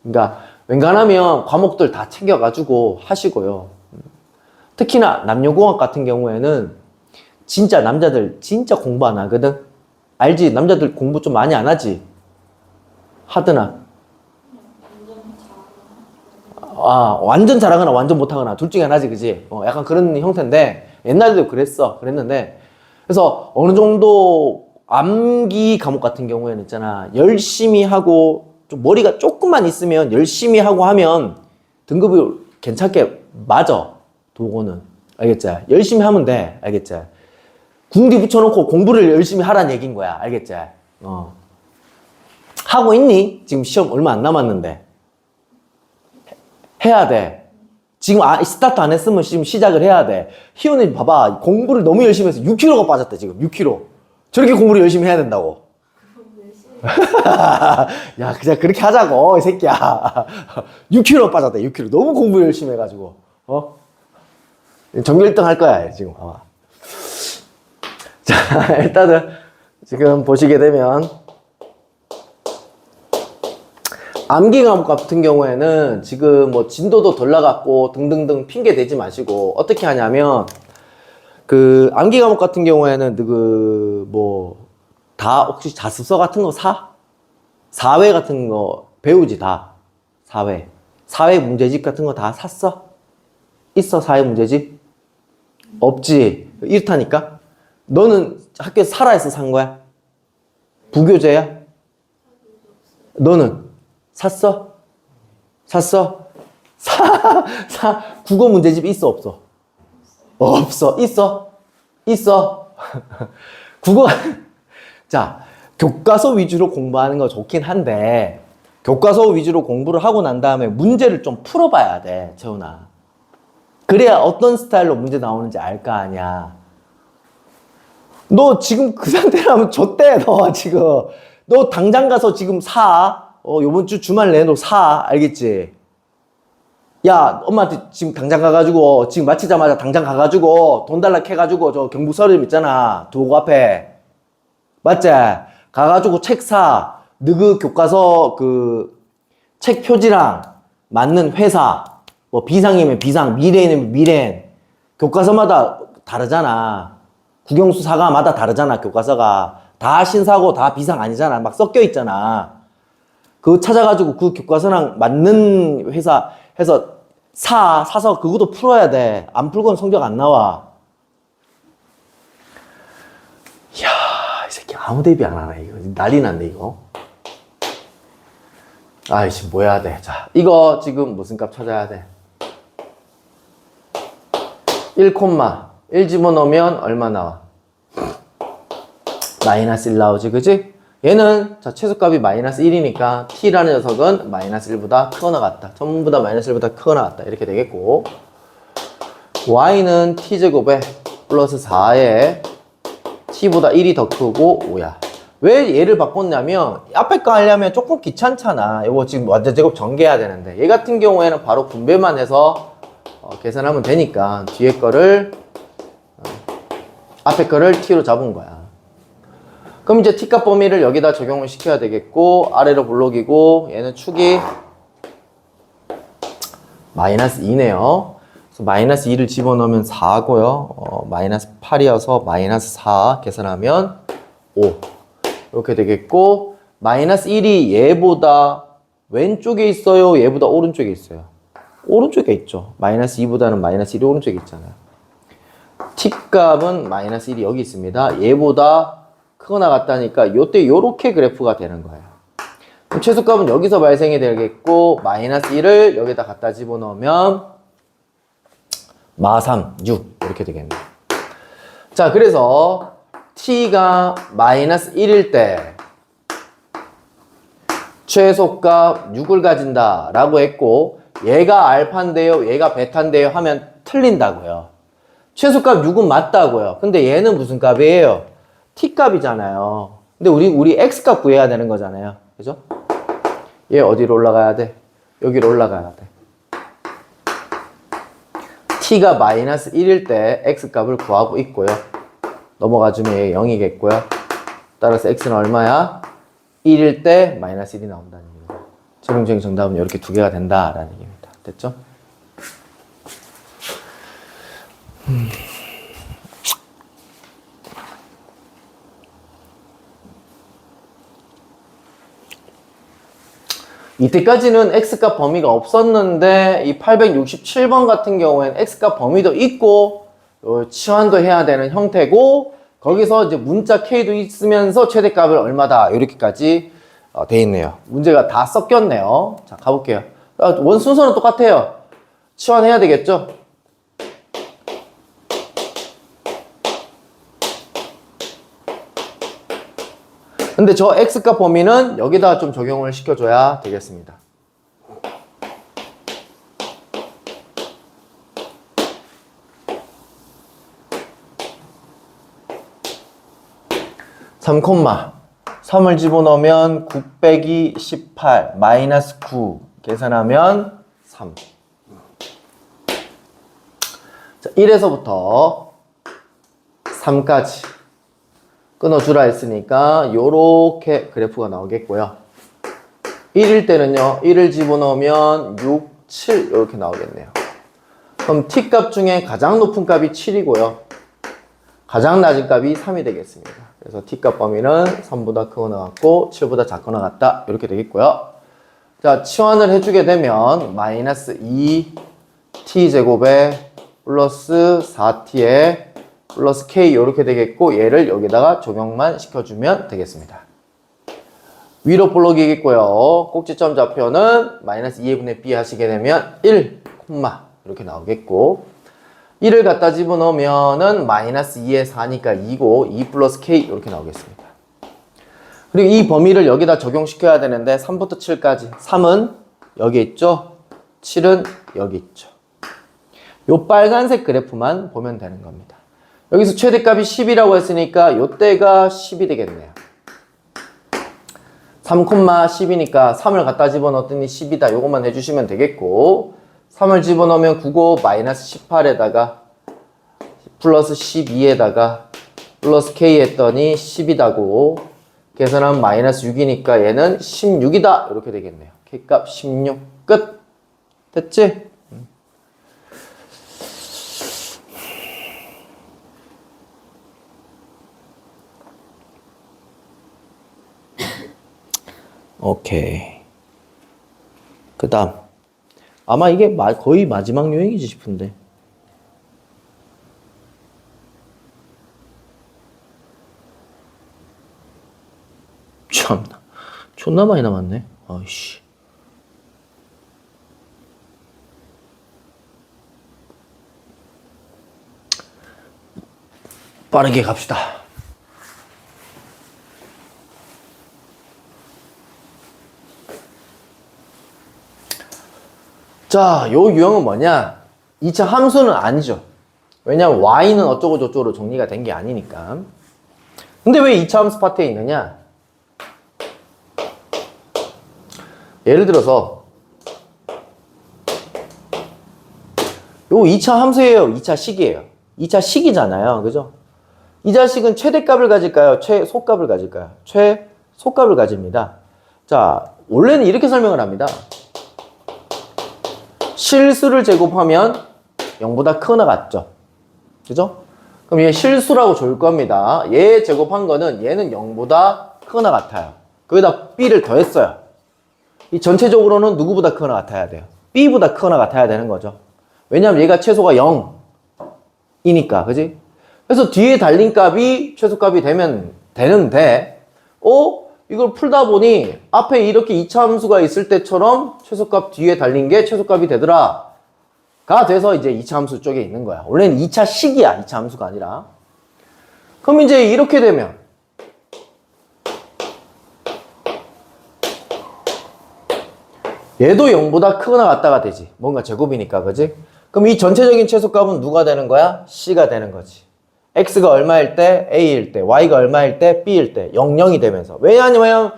[SPEAKER 1] 그러니까 웬간하면 과목들 다 챙겨가지고 하시고요. 특히나 남녀공학 같은 경우에는 진짜 남자들 진짜 공부 안 하거든. 알지? 남자들 공부 좀 많이 안 하지? 하드나? 완전 잘하거나 완전 못하거나 둘 중에 하나지, 그지? 약간 그런 형태인데, 옛날에도 그랬는데, 그래서 어느 정도 암기 과목 같은 경우에는 있잖아, 열심히 하고 좀 머리가 조금만 있으면 열심히 하고 하면 등급이 괜찮게 맞아. 도고는 알겠지? 열심히 하면 돼. 알겠지? 궁디 붙여놓고 공부를 열심히 하라는 얘기인 거야. 알겠지? 하고 있니? 지금 시험 얼마 안 남았는데 해야 돼. 지금 스타트 안 했으면 지금 시작을 해야 돼. 희원이 봐봐, 공부를 너무 열심히 해서 6kg가 빠졌대. 지금 6kg. 저렇게 공부를 열심히 해야 된다고. 야, 그냥 그렇게 하자고, 이 새끼야. 6kg 빠졌대. 6kg. 너무 공부 열심히 해가지고. 전교 1등 할 거야, 지금 아마. 자, 일단은 지금 보시게 되면 암기 과목 같은 경우에는 지금 뭐 진도도 덜 나갔고 등등등 핑계 대지 마시고 어떻게 하냐면, 그 암기 과목 같은 경우에는 다 혹시 자습서 같은 거 사회 같은 거 배우지. 다 사회 문제집 같은 거 다 샀어? 있어? 사회 문제집? 없지. 이렇다니까. 너는 학교에서 살아있어 산 거야? 부교재야? 너는? 샀어? 샀어? 국어 문제집 있어, 없어? 없어. 있어? 있어? 국어, 자, 교과서 위주로 공부하는 거 좋긴 한데, 교과서 위주로 공부를 하고 난 다음에 문제를 좀 풀어봐야 돼, 채훈아. 그래야 어떤 스타일로 문제 나오는지 알 거 아니야. 너 지금 그 상태라면 좆대, 너 지금. 너 당장 가서 지금 사. 요번 주 주말 내로 사. 알겠지? 야, 엄마한테 지금 당장 가가지고, 지금 마치자마자 당장 가가지고, 돈 달라 해가지고, 저 경북 서점 있잖아. 도고 앞에. 맞지? 가가지고 책 사. 너그 교과서 책 표지랑 맞는 회사. 뭐 비상이면 비상, 미래는 미래는. 교과서마다 다르잖아. 국영수 사과마다 다르잖아, 교과서가. 다 신사고 다 비상 아니잖아. 막 섞여 있잖아. 그거 찾아가지고 그 교과서랑 맞는 회사 해서 사서 그것도 풀어야 돼. 안 풀고는 성적 안 나와. 이야, 이 새끼 아무 대비 안 하네. 이거 난리 났네, 이거. 아이씨, 뭐 해야 돼. 자, 이거 지금 무슨 값 찾아야 돼? 1, 1 집어넣으면 얼마 나와? 마이너스 1 나오지, 그지? 얘는 자 최소값이 마이너스 1이니까 t라는 녀석은 마이너스 1보다 크거나 같다. 전부 다 마이너스 1보다 크거나 같다. 이렇게 되겠고, y는 t제곱에 플러스 4에 t보다 1이 더 크고 5야. 왜 얘를 바꿨냐면 앞에 거 하려면 조금 귀찮잖아. 이거 지금 완전제곱 전개해야 되는데, 얘 같은 경우에는 바로 분배만 해서 계산하면 되니까 뒤에 거를 앞에 거를 t로 잡은 거야. 그럼 이제 t값 범위를 여기다 적용을 시켜야 되겠고, 아래로 블록이고, 얘는 축이 마이너스 2네요. 그래서 마이너스 2를 집어넣으면 4고요. 마이너스 8이어서 마이너스 4 계산하면 5. 이렇게 되겠고, 마이너스 1이 얘보다 왼쪽에 있어요? 얘보다 오른쪽에 있어요? 오른쪽에 있죠. 마이너스 2보다는 마이너스 1이 오른쪽에 있잖아요. t값은 마이너스 1이 여기 있습니다. 얘보다 크거나 같다니까 요때 요렇게 그래프가 되는 거예요. 그럼 최소값은 여기서 발생이 되겠고, 마이너스 1을 여기다 갖다 집어넣으면 마3, 6 이렇게 되겠네요. 자, 그래서 t가 마이너스 1일 때 최소값 6을 가진다 라고 했고, 얘가 알파인데요, 얘가 베타인데요 하면 틀린다고요. 최소값 6은 맞다고요. 근데 얘는 무슨 값이에요? t값이잖아요. 근데 우리 x값 구해야 되는 거잖아요. 그죠? 얘 어디로 올라가야 돼? 여기로 올라가야 돼. t가 마이너스 1일 때 x값을 구하고 있고요. 넘어가주면 얘 0이겠고요. 따라서 x는 얼마야? 1일 때 마이너스 1이 나온다는 얘기입니다. 최종적인 정답은 이렇게 두 개가 된다라는 얘기입니다. 됐죠? 이때까지는 x값 범위가 없었는데, 이 867번 같은 경우에는 x값 범위도 있고 치환도 해야 되는 형태고, 거기서 이제 문자 k도 있으면서 최대값을 얼마다 이렇게까지 돼 있네요. 문제가 다 섞였네요. 자, 가볼게요. 원 순서는 똑같아요. 치환해야 되겠죠? 근데 저 x값 범위는 여기다 좀 적용을 시켜줘야 되겠습니다. (3), 3을 집어넣으면 9 빼기 18 마이너스 9 계산하면 3. 자, 1에서부터 3까지 끊어주라 했으니까 요렇게 그래프가 나오겠고요. 1일 때는요, 1을 집어넣으면 6, 7 이렇게 나오겠네요. 그럼 t값 중에 가장 높은 값이 7이고요. 가장 낮은 값이 3이 되겠습니다. 그래서 t값 범위는 3보다 크거나 같고 7보다 작거나 같다 이렇게 되겠고요. 자, 치환을 해주게 되면 마이너스 2t제곱에 플러스 4t에 플러스 k 이렇게 되겠고, 얘를 여기다가 적용만 시켜주면 되겠습니다. 위로 볼록이겠고요. 꼭지점 좌표는 마이너스 2분의 b 하시게 되면 1, 이렇게 나오겠고 1을 갖다 집어넣으면은 마이너스 2에 4니까 2고 2 플러스 k 이렇게 나오겠습니다. 그리고 이 범위를 여기다 적용시켜야 되는데 3부터 7까지 3은 여기 있죠. 7은 여기 있죠. 요 빨간색 그래프만 보면 되는 겁니다. 여기서 최대값이 10이라고 했으니까 요때가 10이 되겠네요. 3,10이니까 3을 갖다 집어넣었더니 10이다. 요것만 해주시면 되겠고 3을 집어넣으면 9고 마이너스 18에다가 플러스 12에다가 플러스 k 했더니 10이다고 계산하면 마이너스 6이니까 얘는 16이다. 이렇게 되겠네요. k값 16 끝. 됐지? 오케이. 그 다음 아마 이게 거의 마지막 유형이지 싶은데 참나 존나 많이 남았네. 아이씨. 빠르게 갑시다. 자, 요 유형은 뭐냐? 2차 함수는 아니죠. 왜냐면 y는 어쩌고 저쩌고로 정리가 된 게 아니니까. 근데 왜 2차 함수 파트에 있느냐? 예를 들어서 요 2차 함수예요. 2차 식이에요. 2차 식이잖아요. 그죠? 이 자식은 최대값을 가질까요? 최소값을 가질까요? 최소값을 가집니다. 자, 원래는 이렇게 설명을 합니다. 실수를 제곱하면 0보다 크거나 같죠? 그죠? 그럼 얘 실수라고 줄 겁니다. 얘 제곱한 거는 얘는 0보다 크거나 같아요. 거기다 b를 더했어요. 이 전체적으로는 누구보다 크거나 같아야 돼요? b보다 크거나 같아야 되는 거죠. 왜냐면 얘가 최소가 0이니까, 그지? 그래서 뒤에 달린 값이 최소값이 되면 되는데, 이걸 풀다 보니 앞에 이렇게 2차 함수가 있을 때처럼 최소값 뒤에 달린 게 최소값이 되더라. 가 돼서 이제 2차 함수 쪽에 있는 거야. 원래는 2차 식이야. 2차 함수가 아니라. 그럼 이제 이렇게 되면 얘도 0보다 크거나 같다가 되지. 뭔가 제곱이니까, 그지? 그럼 이 전체적인 최소값은 누가 되는 거야? C가 되는 거지. X가 얼마일 때? A일 때. Y가 얼마일 때? B일 때. 0, 0이 되면서. 왜냐면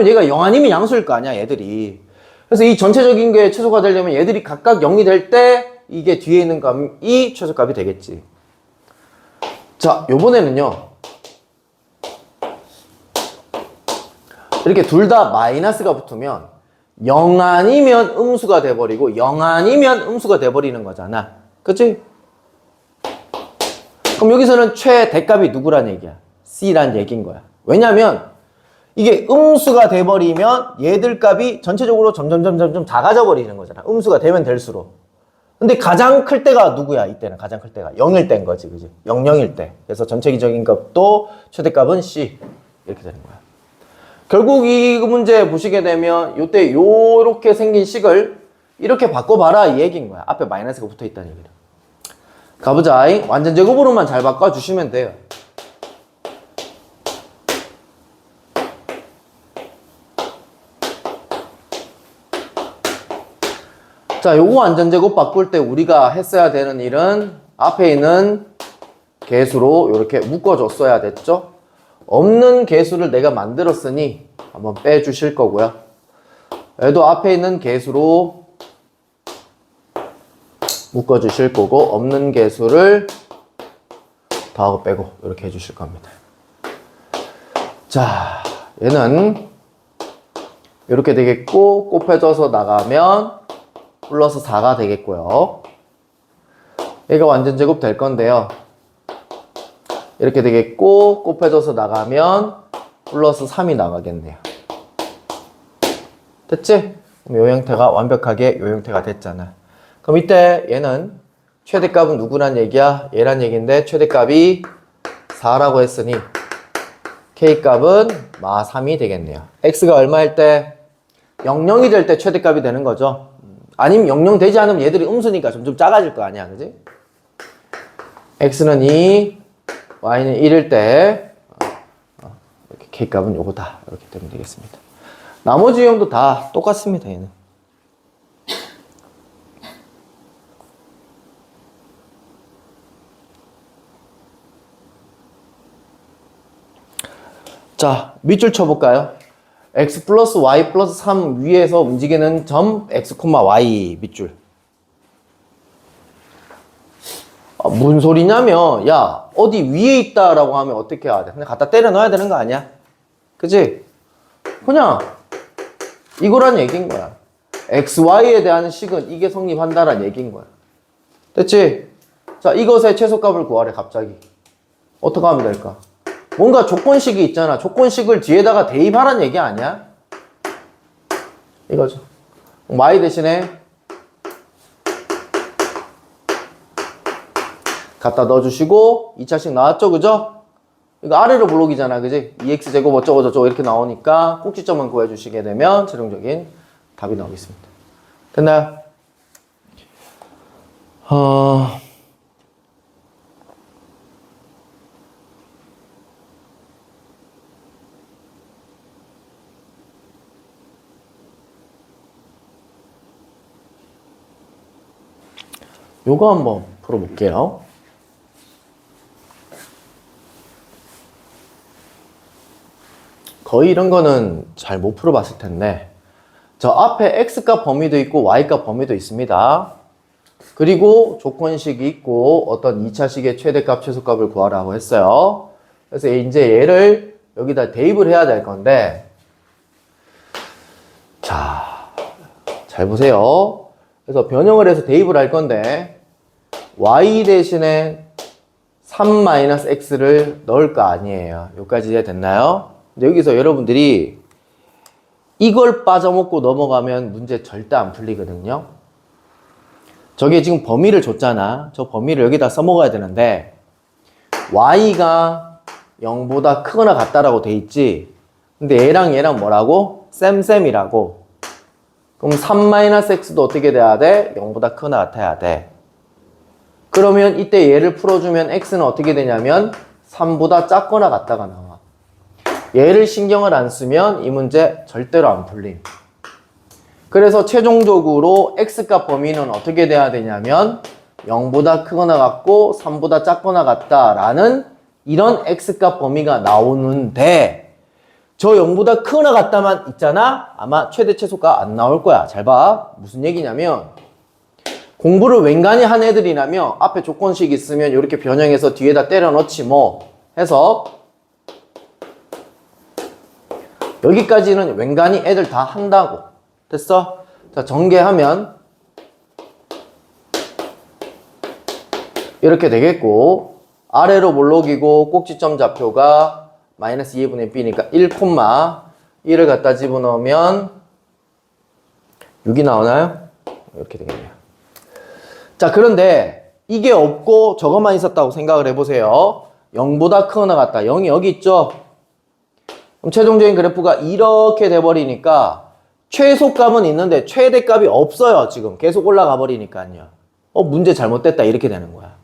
[SPEAKER 1] 얘가 0 아니면 양수일 거 아니야, 얘들이. 그래서 이 전체적인 게 최소가 되려면 얘들이 각각 0이 될 때 이게 뒤에 있는 값이 최소값이 되겠지. 자, 요번에는요. 이렇게 둘 다 마이너스가 붙으면 0 아니면 음수가 돼버리고 0 아니면 음수가 돼버리는 거잖아. 그치? 그럼 여기서는 최대값이 누구란 얘기야? C란 얘기인 거야. 왜냐면 이게 음수가 돼버리면 얘들 값이 전체적으로 점점 작아져 버리는 거잖아. 음수가 되면 될수록. 근데 가장 클 때가 누구야? 이때는 가장 클 때가 0일 때인 거지. 그지? 0, 0일 때. 그래서 전체적인 값도 최대값은 C. 이렇게 되는 거야. 결국 이 문제 보시게 되면 요때 요렇게 생긴 식을 이렇게 바꿔봐라 이 얘기인 거야. 앞에 마이너스가 붙어 있다는 얘기를. 가보자. 완전 제곱으로만 잘 바꿔주시면 돼요. 자, 요거 완전 제곱 바꿀 때 우리가 했어야 되는 일은 앞에 있는 개수로 이렇게 묶어줬어야 됐죠? 없는 개수를 내가 만들었으니 한번 빼주실 거고요. 얘도 앞에 있는 개수로 묶어주실 거고 없는 개수를 더하고 빼고 이렇게 해주실 겁니다. 자, 얘는 이렇게 되겠고 곱해져서 나가면 플러스 4가 되겠고요. 얘가 완전 제곱 될 건데요. 이렇게 되겠고 곱해져서 나가면 플러스 3이 나가겠네요. 됐지? 그럼 요 형태가 완벽하게 요 형태가 됐잖아. 그럼 이때 얘는 최대값은 누구란 얘기야? 얘란 얘기인데 최대값이 4라고 했으니 K값은 마 3이 되겠네요. x가 얼마일 때? 00이 될 때 최대값이 되는 거죠. 아니면 00 되지 않으면 얘들이 음수니까 점점 작아질 거 아니야, 그지? x는 2, y는 1일 때 이렇게 k값은 요거다. 이렇게 되면 되겠습니다. 나머지 유형도 다 똑같습니다, 얘는. 자, 밑줄 쳐볼까요? x 플러스 y 플러스 3 위에서 움직이는 점 x, y 밑줄. 무슨 소리냐면, 야, 어디 위에 있다라고 하면 어떻게 해야 돼? 그냥 갖다 때려 넣어야 되는 거 아니야? 그치? 그냥 이거란 얘기인 거야. x, y에 대한 식은 이게 성립한다란 얘기인 거야. 됐지? 자, 이것의 최소값을 구하래, 갑자기. 어떻게 하면 될까? 뭔가 조건식이 있잖아. 조건식을 뒤에다가 대입하란 얘기 아니야? 이거죠. y 대신에 갖다 넣어주시고 2차식 나왔죠, 그죠? 이거 아래로 블록이잖아, 그지? 2x제곱 어쩌고저쩌고 이렇게 나오니까 꼭지점만 구해주시게 되면 최종적인 답이 나오겠습니다. 됐나요? 요거 한번 풀어볼게요. 거의 이런 거는 잘 못 풀어봤을 텐데, 저 앞에 x값 범위도 있고 y값 범위도 있습니다. 그리고 조건식이 있고 어떤 2차식의 최대값, 최소값을 구하라고 했어요. 그래서 이제 얘를 여기다 대입을 해야 될 건데, 자, 잘 보세요. 그래서 변형을 해서 대입을 할 건데 y 대신에 3-x를 넣을 거 아니에요. 여기까지 이해됐나요? 근데 여기서 여러분들이 이걸 빠져먹고 넘어가면 문제 절대 안 풀리거든요. 저게 지금 범위를 줬잖아. 저 범위를 여기다 써먹어야 되는데 y가 0보다 크거나 같다라고 돼 있지. 근데 얘랑 뭐라고? 쌤쌤이라고. 그럼 3-x도 어떻게 돼야 돼? 0보다 크거나 같아야 돼. 그러면 이때 얘를 풀어주면 x는 어떻게 되냐면 3보다 작거나 같다가 나와. 얘를 신경을 안 쓰면 이 문제 절대로 안 풀림. 그래서 최종적으로 x값 범위는 어떻게 돼야 되냐면 0보다 크거나 같고 3보다 작거나 같다라는 이런 x값 범위가 나오는데 저 0보다 크거나 같다만 있잖아? 아마 최대 최소가 안 나올 거야. 잘 봐. 무슨 얘기냐면 공부를 웬간히 한 애들이라면 앞에 조건식 있으면 이렇게 변형해서 뒤에다 때려 넣지 뭐 해서 여기까지는 웬간히 애들 다 한다고. 됐어? 자, 전개하면 이렇게 되겠고 아래로 몰록이고 꼭지점 좌표가 마이너스 2분의 b니까 1,1을 갖다 집어넣으면 6이 나오나요? 이렇게 되겠네요. 자, 그런데 이게 없고 저것만 있었다고 생각을 해보세요. 0보다 크거나 같다. 0이 여기 있죠? 그럼 최종적인 그래프가 이렇게 돼버리니까 최소값은 있는데 최대값이 없어요. 지금 계속 올라가 버리니까요. 문제 잘못됐다 이렇게 되는 거야.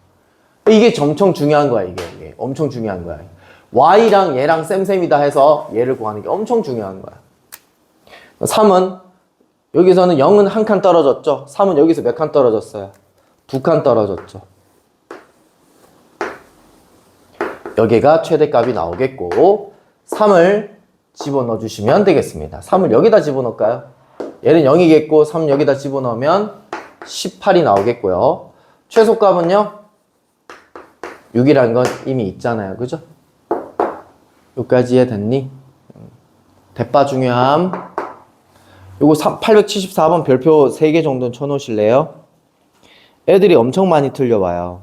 [SPEAKER 1] 이게 엄청 중요한 거야. 이게 엄청 중요한 거야. y랑 얘랑 쌤쌤이다 해서 얘를 구하는 게 엄청 중요한 거야. 3은 여기서는 0은 한 칸 떨어졌죠. 3은 여기서 몇 칸 떨어졌어요? 2칸 떨어졌죠. 여기가 최대값이 나오겠고 3을 집어넣어 주시면 되겠습니다. 3을 여기다 집어넣을까요? 얘는 0이겠고 3 여기다 집어넣으면 18이 나오겠고요. 최소값은요? 6이라는 건 이미 있잖아요. 그죠? 여기까지 이해됐니? 대파 중요함. 요거 874번 별표 3개 정도는 쳐놓으실래요? 애들이 엄청 많이 틀려와요.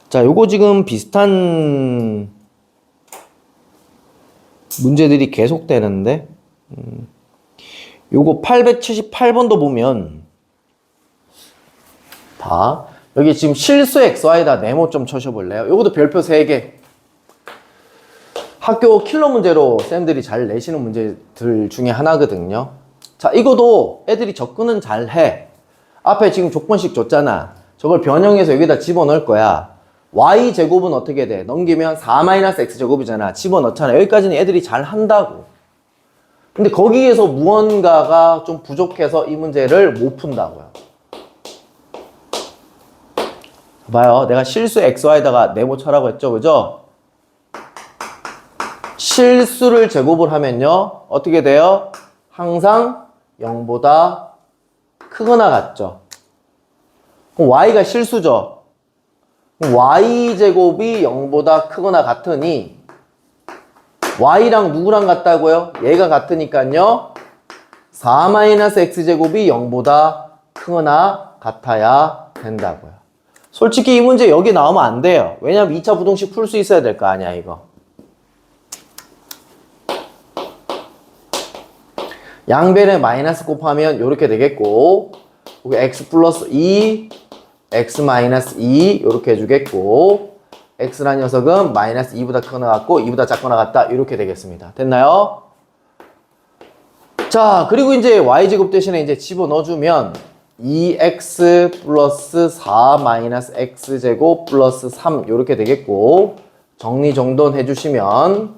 [SPEAKER 1] 자, 요거 지금 비슷한 문제들이 계속 되는데 요거 878번도 보면 봐. 여기 지금 실수 XY에다 네모 좀 쳐셔볼래요? 요것도 별표 3개. 학교 킬러 문제로 쌤들이 잘 내시는 문제들 중에 하나거든요. 자, 이거도 애들이 접근은 잘 해. 앞에 지금 조건식 줬잖아. 저걸 변형해서 여기다 집어넣을 거야. y제곱은 어떻게 돼? 넘기면 4-x제곱이잖아. 집어넣잖아. 여기까지는 애들이 잘 한다고. 근데 거기에서 무언가가 좀 부족해서 이 문제를 못 푼다고요. 봐요. 내가 실수 xy에다가 네모 쳐라고 했죠. 그죠? 실수를 제곱을 하면요. 어떻게 돼요? 항상 0보다 크거나 같죠. 그럼 y가 실수죠. 그럼 y제곱이 0보다 크거나 같으니 y랑 누구랑 같다고요? 얘가 같으니까요. 4-x제곱이 0보다 크거나 같아야 된다고요. 솔직히 이 문제 여기 나오면 안 돼요. 왜냐면 2차 부등식 풀 수 있어야 될 거 아니야, 이거. 양변에 마이너스 곱하면 이렇게 되겠고, 여기 x 플러스 2, x 마이너스 2 이렇게 해주겠고, x라는 녀석은 마이너스 2보다 크거나 같고 2보다 작거나 같다 이렇게 되겠습니다. 됐나요? 자, 그리고 이제 y제곱 대신에 이제 집어넣어주면 2x 플러스 4 마이너스 x제곱 플러스 3 이렇게 되겠고, 정리정돈 해주시면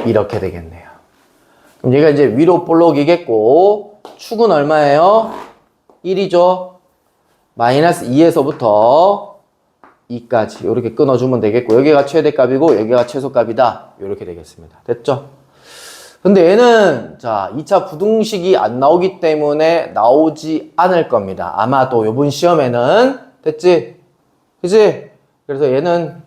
[SPEAKER 1] 이렇게 되겠네요. 그럼 얘가 이제 위로 볼록이겠고, 축은 얼마예요? 1이죠. 마이너스 2에서부터 2까지 이렇게 끊어주면 되겠고, 여기가 최대값이고 여기가 최소값이다 이렇게 되겠습니다. 됐죠? 근데 얘는 자 2차 부등식이 안 나오기 때문에 나오지 않을 겁니다. 아마도 이번 시험에는. 됐지? 그치? 그래서 얘는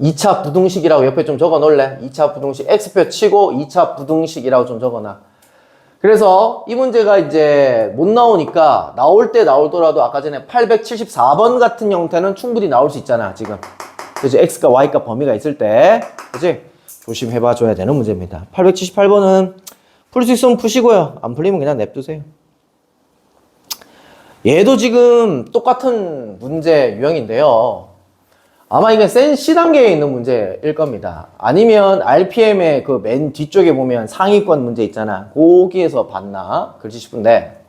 [SPEAKER 1] 2차 부등식이라고 옆에 좀 적어 놓을래? 2차 부등식 x표 치고 2차 부등식이라고 좀 적어놔. 그래서 이 문제가 이제 못 나오니까 나올 때 나오더라도 아까 전에 874번 같은 형태는 충분히 나올 수 있잖아, 지금. 그치? x가 y가 범위가 있을 때. 그치? 조심해봐 줘야 되는 문제입니다. 878번은 풀 수 있으면 푸시고요. 안 풀리면 그냥 냅두세요. 얘도 지금 똑같은 문제 유형인데요. 아마 이게 센 C 단계에 있는 문제일 겁니다. 아니면 RPM의 그 맨 뒤쪽에 보면 상위권 문제 있잖아. 거기에서 봤나? 그렇지 싶은데,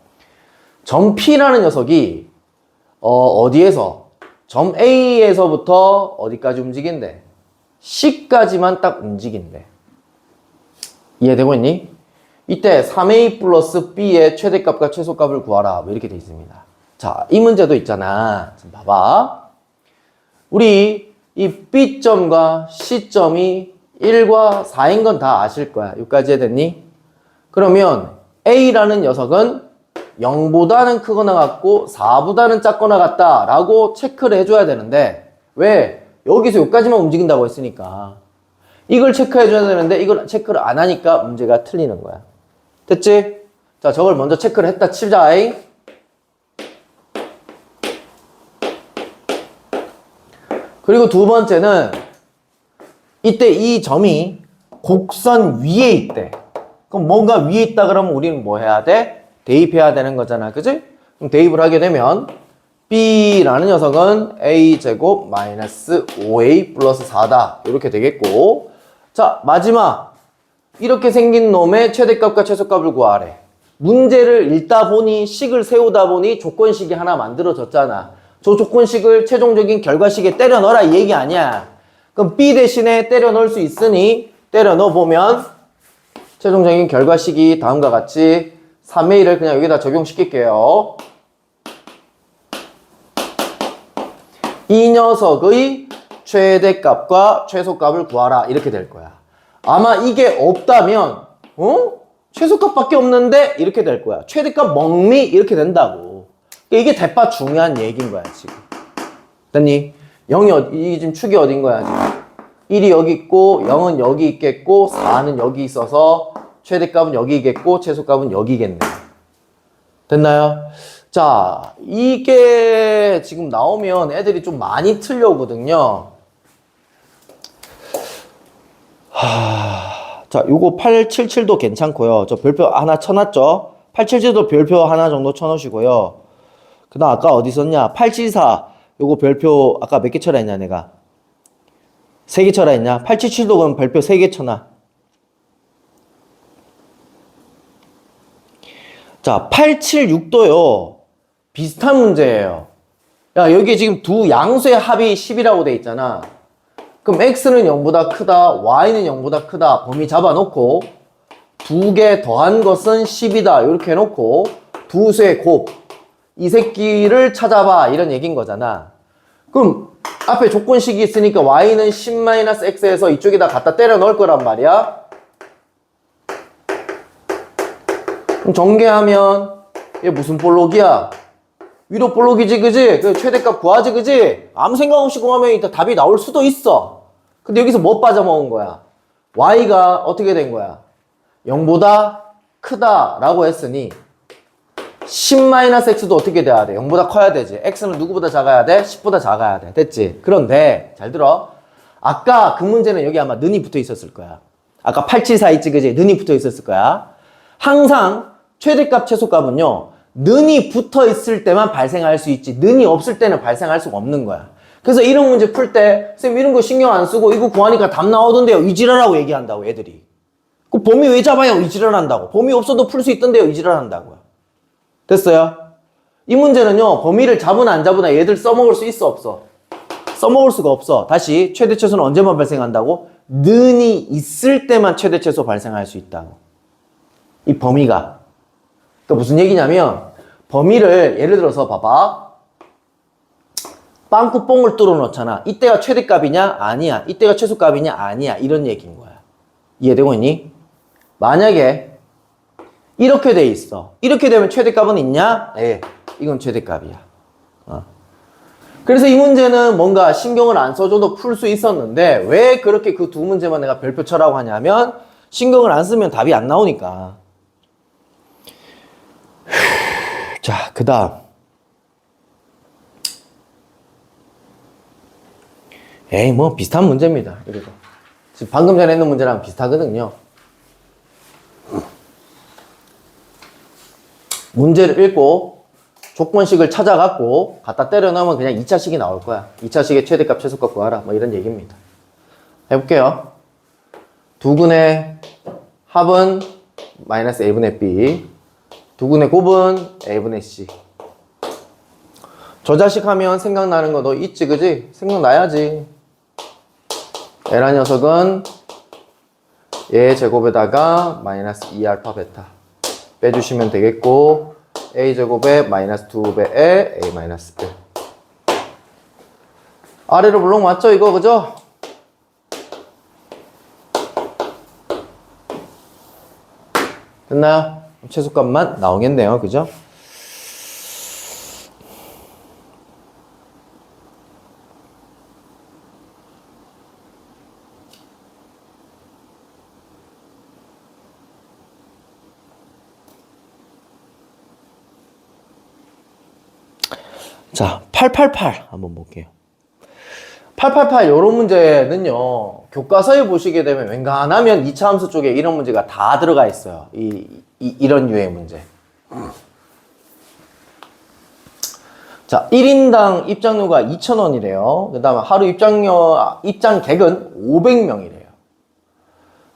[SPEAKER 1] 점 P라는 녀석이 어디에서 점 A에서부터 어디까지 움직인대? C까지만 딱 움직인대. 이해되고 있니? 이때 3A 플러스 B의 최대값과 최소값을 구하라. 뭐 이렇게 돼 있습니다. 자, 이 문제도 있잖아. 좀 봐봐. 우리 이 B점과 C점이 1과 4인 건 다 아실 거야. 여기까지 해야됐니? 그러면 A라는 녀석은 0보다는 크거나 같고 4보다는 작거나 같다 라고 체크를 해줘야 되는데, 왜? 여기서 여기까지만 움직인다고 했으니까 이걸 체크해줘야 되는데 이걸 체크를 안 하니까 문제가 틀리는 거야. 됐지? 자, 저걸 먼저 체크를 했다 치자. 그리고 두 번째는 이때 이 점이 곡선 위에 있대. 그럼 뭔가 위에 있다 그러면 우리는 뭐 해야 돼? 대입해야 되는 거잖아. 그치? 그럼 대입을 하게 되면 B라는 녀석은 A제곱 마이너스 5A 플러스 4다. 이렇게 되겠고, 자, 마지막 이렇게 생긴 놈의 최대값과 최소값을 구하래. 문제를 읽다 보니, 식을 세우다 보니 조건식이 하나 만들어졌잖아. 저 조건식을 최종적인 결과식에 때려 넣어라 이 얘기 아니야. 그럼 B 대신에 때려 넣을 수 있으니 때려 넣어보면 최종적인 결과식이 다음과 같이 3A를 그냥 여기다 적용시킬게요. 이 녀석의 최대값과 최소값을 구하라 이렇게 될 거야. 아마 이게 없다면 최소값밖에 없는데 이렇게 될 거야. 최대값 멍미 이렇게 된다고. 이게 대파 중요한 얘기인 거야 지금. 됐니? 0이 이 지금 축이 어딘 거야 지금. 1이 여기 있고 0은 여기 있겠고 4는 여기 있어서 최대값은 여기겠고 최소값은 여기겠네. 됐나요? 자, 이게 지금 나오면 애들이 좀 많이 틀려오거든요. 자, 요거 877도 괜찮고요. 저 별표 하나 쳐놨죠? 877도 별표 하나 정도 쳐놓으시고요. 그 다음 아까 어디 썼냐? 874 요거 별표 아까 몇 개 쳐라 했냐 내가? 3개 쳐라 했냐? 877도 그럼 별표 3개 쳐놔. 자, 876도요. 비슷한 문제예요. 야, 여기 지금 두 양수의 합이 10이라고 돼 있잖아. 그럼 x는 0보다 크다, y는 0보다 크다. 범위 잡아놓고 두 개 더한 것은 10이다. 이렇게 해놓고 두 수의 곱. 이 새끼를 찾아봐. 이런 얘기인 거잖아. 그럼 앞에 조건식이 있으니까 y는 10-x에서 이쪽에다 갖다 때려 넣을 거란 말이야. 그럼 전개하면 얘 무슨 볼록이야? 위로 볼록이지, 그지? 그 최대값 구하지, 그지? 아무 생각 없이 구하면 일단 답이 나올 수도 있어. 근데 여기서 뭐 빠져먹은 거야? y가 어떻게 된 거야? 0보다 크다라고 했으니 10-x도 어떻게 돼야 돼? 0보다 커야 되지. x는 누구보다 작아야 돼? 10보다 작아야 돼. 됐지? 그런데 잘 들어. 아까 그 문제는 여기 아마 는이 붙어 있었을 거야. 아까 874 있지, 그지? 는이 붙어 있었을 거야. 항상 최대값, 최소값은요, 는이 붙어 있을 때만 발생할 수 있지, 는이 없을 때는 발생할 수가 없는 거야. 그래서 이런 문제 풀 때, 쌤 이런 거 신경 안 쓰고 이거 구하니까 답 나오던데요. 이지랄하고 얘기한다고, 애들이. 그 범위 왜 잡아요? 이지랄한다고. 범위 없어도 풀 수 있던데요. 이지랄한다고요. 됐어요? 이 문제는요, 범위를 잡으나 안 잡으나 얘들 써먹을 수 있어, 없어? 써먹을 수가 없어. 다시, 최대 최소는 언제만 발생한다고? 는이 있을 때만 최대 최소 발생할 수 있다고. 이 범위가. 그러니까 무슨 얘기냐면, 범위를 예를 들어서 봐봐. 빵꾸뽕을 뚫어 놓잖아. 이때가 최대값이냐? 아니야. 이때가 최소값이냐? 아니야. 이런 얘기인 거야. 이해되고 있니? 만약에 이렇게 돼 있어. 이렇게 되면 최대값은 있냐? 네, 이건 최대값이야. 그래서 이 문제는 뭔가 신경을 안 써줘도 풀 수 있었는데 왜 그렇게 그 두 문제만 내가 별표 쳐라고 하냐면 신경을 안 쓰면 답이 안 나오니까. 자, 그 다음. 에이, 뭐 비슷한 문제입니다. 그래도 지금 방금 전에 했는 문제랑 비슷하거든요. 문제를 읽고 조건식을 찾아갖고 갖다 때려 넣으면 그냥 2차식이 나올 거야. 2차식의 최대값, 최소값 구하라. 뭐 이런 얘기입니다. 해볼게요. 두근의 합은 마이너스 a분의 b, 두근의 곱은 a분의 c. 저 자식 하면 생각나는 거 너 있지, 그지? 생각나야지. 에라 녀석은 얘 제곱에다가 마이너스 2알파 베타 빼주시면 되겠고, a제곱에 마이너스 2배에 a 마이너스 1. 아래로 물론 맞죠, 이거, 그죠? 됐나요? 최소값만 나오겠네요, 그죠? 자, 888 한번 볼게요. 888 요런 문제는요, 교과서에 보시게 되면 웬간하면 2차 함수 쪽에 이런 문제가 다 들어가 있어요. 이런 유의 문제. 자, 1인당 입장료가 2,000원이래요. 그 다음에 하루 입장객은 500명이래요.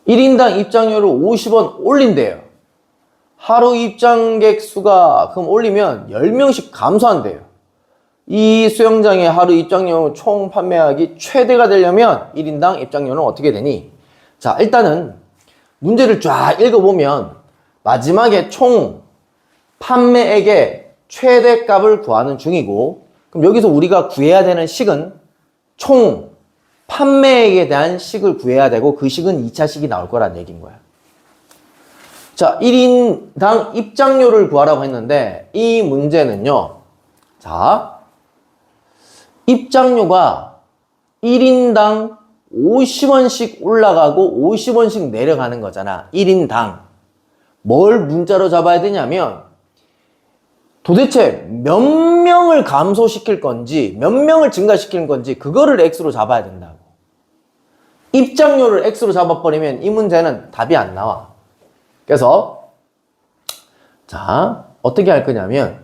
[SPEAKER 1] 1인당 입장료를 50원 올린대요. 하루 입장객 수가 그럼 올리면 10명씩 감소한대요. 이 수영장의 하루 입장료 총 판매액이 최대가 되려면 1인당 입장료는 어떻게 되니? 자, 일단은 문제를 쫙 읽어보면 마지막에 총 판매액의 최대값을 구하는 중이고, 그럼 여기서 우리가 구해야 되는 식은 총 판매액에 대한 식을 구해야 되고, 그 식은 2차 식이 나올 거란 얘기인 거야. 자, 1인당 입장료를 구하라고 했는데 이 문제는요, 자, 입장료가 1인당 50원씩 올라가고 50원씩 내려가는 거잖아. 1인당. 뭘 문자로 잡아야 되냐면 도대체 몇 명을 감소시킬 건지 몇 명을 증가시키는 건지 그거를 x로 잡아야 된다고. 입장료를 x로 잡아버리면 이 문제는 답이 안 나와. 그래서 자, 어떻게 할 거냐면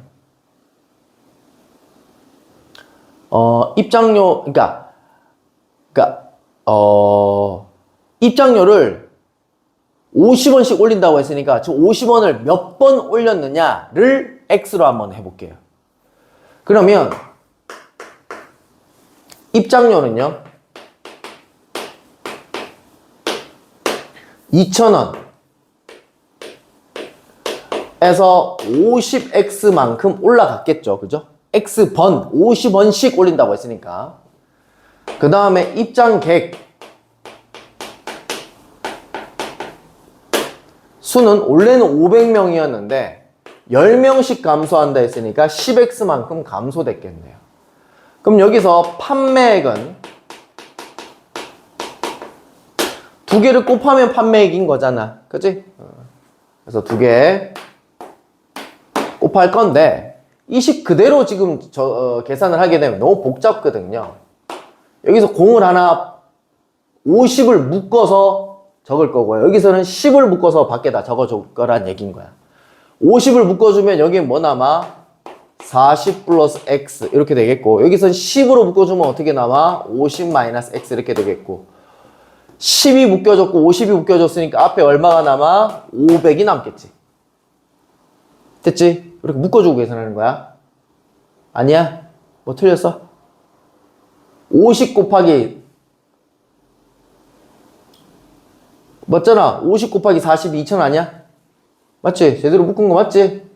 [SPEAKER 1] 입장료, 그러니까 입장료를 50원씩 올린다고 했으니까 저 50원을 몇 번 올렸느냐를 X로 한번 해볼게요. 그러면 입장료는요 2,000원 에서 50X만큼 올라갔겠죠. 그죠? X번 50원씩 올린다고 했으니까. 그 다음에 입장객 수는 원래는 500명이었는데 10명씩 감소한다 했으니까 10X만큼 감소됐겠네요. 그럼 여기서 판매액은 두 개를 곱하면 판매액인 거잖아. 그치? 그래서 두 개 곱할 건데 이 식 그대로 지금 계산을 하게 되면 너무 복잡거든요. 여기서 공을 하나 50을 묶어서 적을 거고요. 여기서는 10을 묶어서 밖에다 적어줄 거란 얘기인 거야. 50을 묶어주면 여기 뭐 남아? 40 플러스 X 이렇게 되겠고 여기서는 10으로 묶어주면 어떻게 남아? 50 마이너스 X 이렇게 되겠고 10이 묶여졌고 50이 묶여졌으니까 앞에 얼마가 남아? 500이 남겠지. 됐지? 이렇게 묶어주고 계산하는 거야. 아니야? 뭐 틀렸어? 50 곱하기 맞잖아. 50 곱하기 40이 2,000 아니야? 맞지? 제대로 묶은 거 맞지?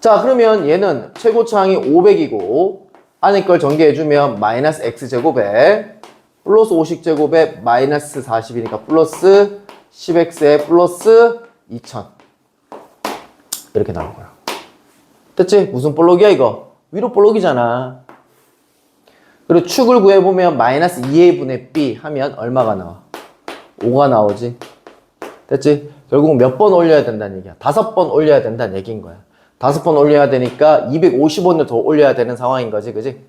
[SPEAKER 1] 자, 그러면 얘는 최고차항이 500이고 안에 걸 전개해주면 마이너스 x제곱에 플러스 50제곱에 마이너스 40이니까 플러스 10x에 플러스 2,000 이렇게 나온 거야. 됐지? 무슨 볼록이야 이거? 위로 볼록이잖아. 그리고 축을 구해보면 마이너스 2a 분의 b 하면 얼마가 나와? 5가 나오지. 됐지? 결국 몇 번 올려야 된다는 얘기야. 5번 올려야 된다는 얘기인 거야. 5번 올려야 되니까 250원을 더 올려야 되는 상황인 거지. 그지?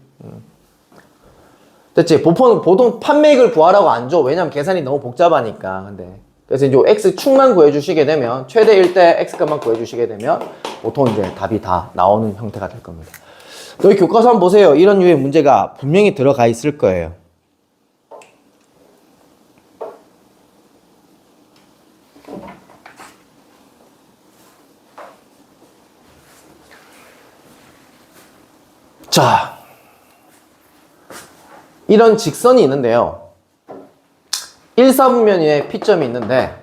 [SPEAKER 1] 됐지? 보통 판매액을 구하라고 안 줘. 왜냐면 계산이 너무 복잡하니까. 근데 그래서 이제 X축만 구해주시게 되면 최대 1대 X값만 구해주시게 되면 보통 이제 답이 다 나오는 형태가 될 겁니다. 여기 교과서 한번 보세요. 이런 류의 문제가 분명히 들어가 있을 거예요. 자, 이런 직선이 있는데요. 1, 4분면에 P점이 있는데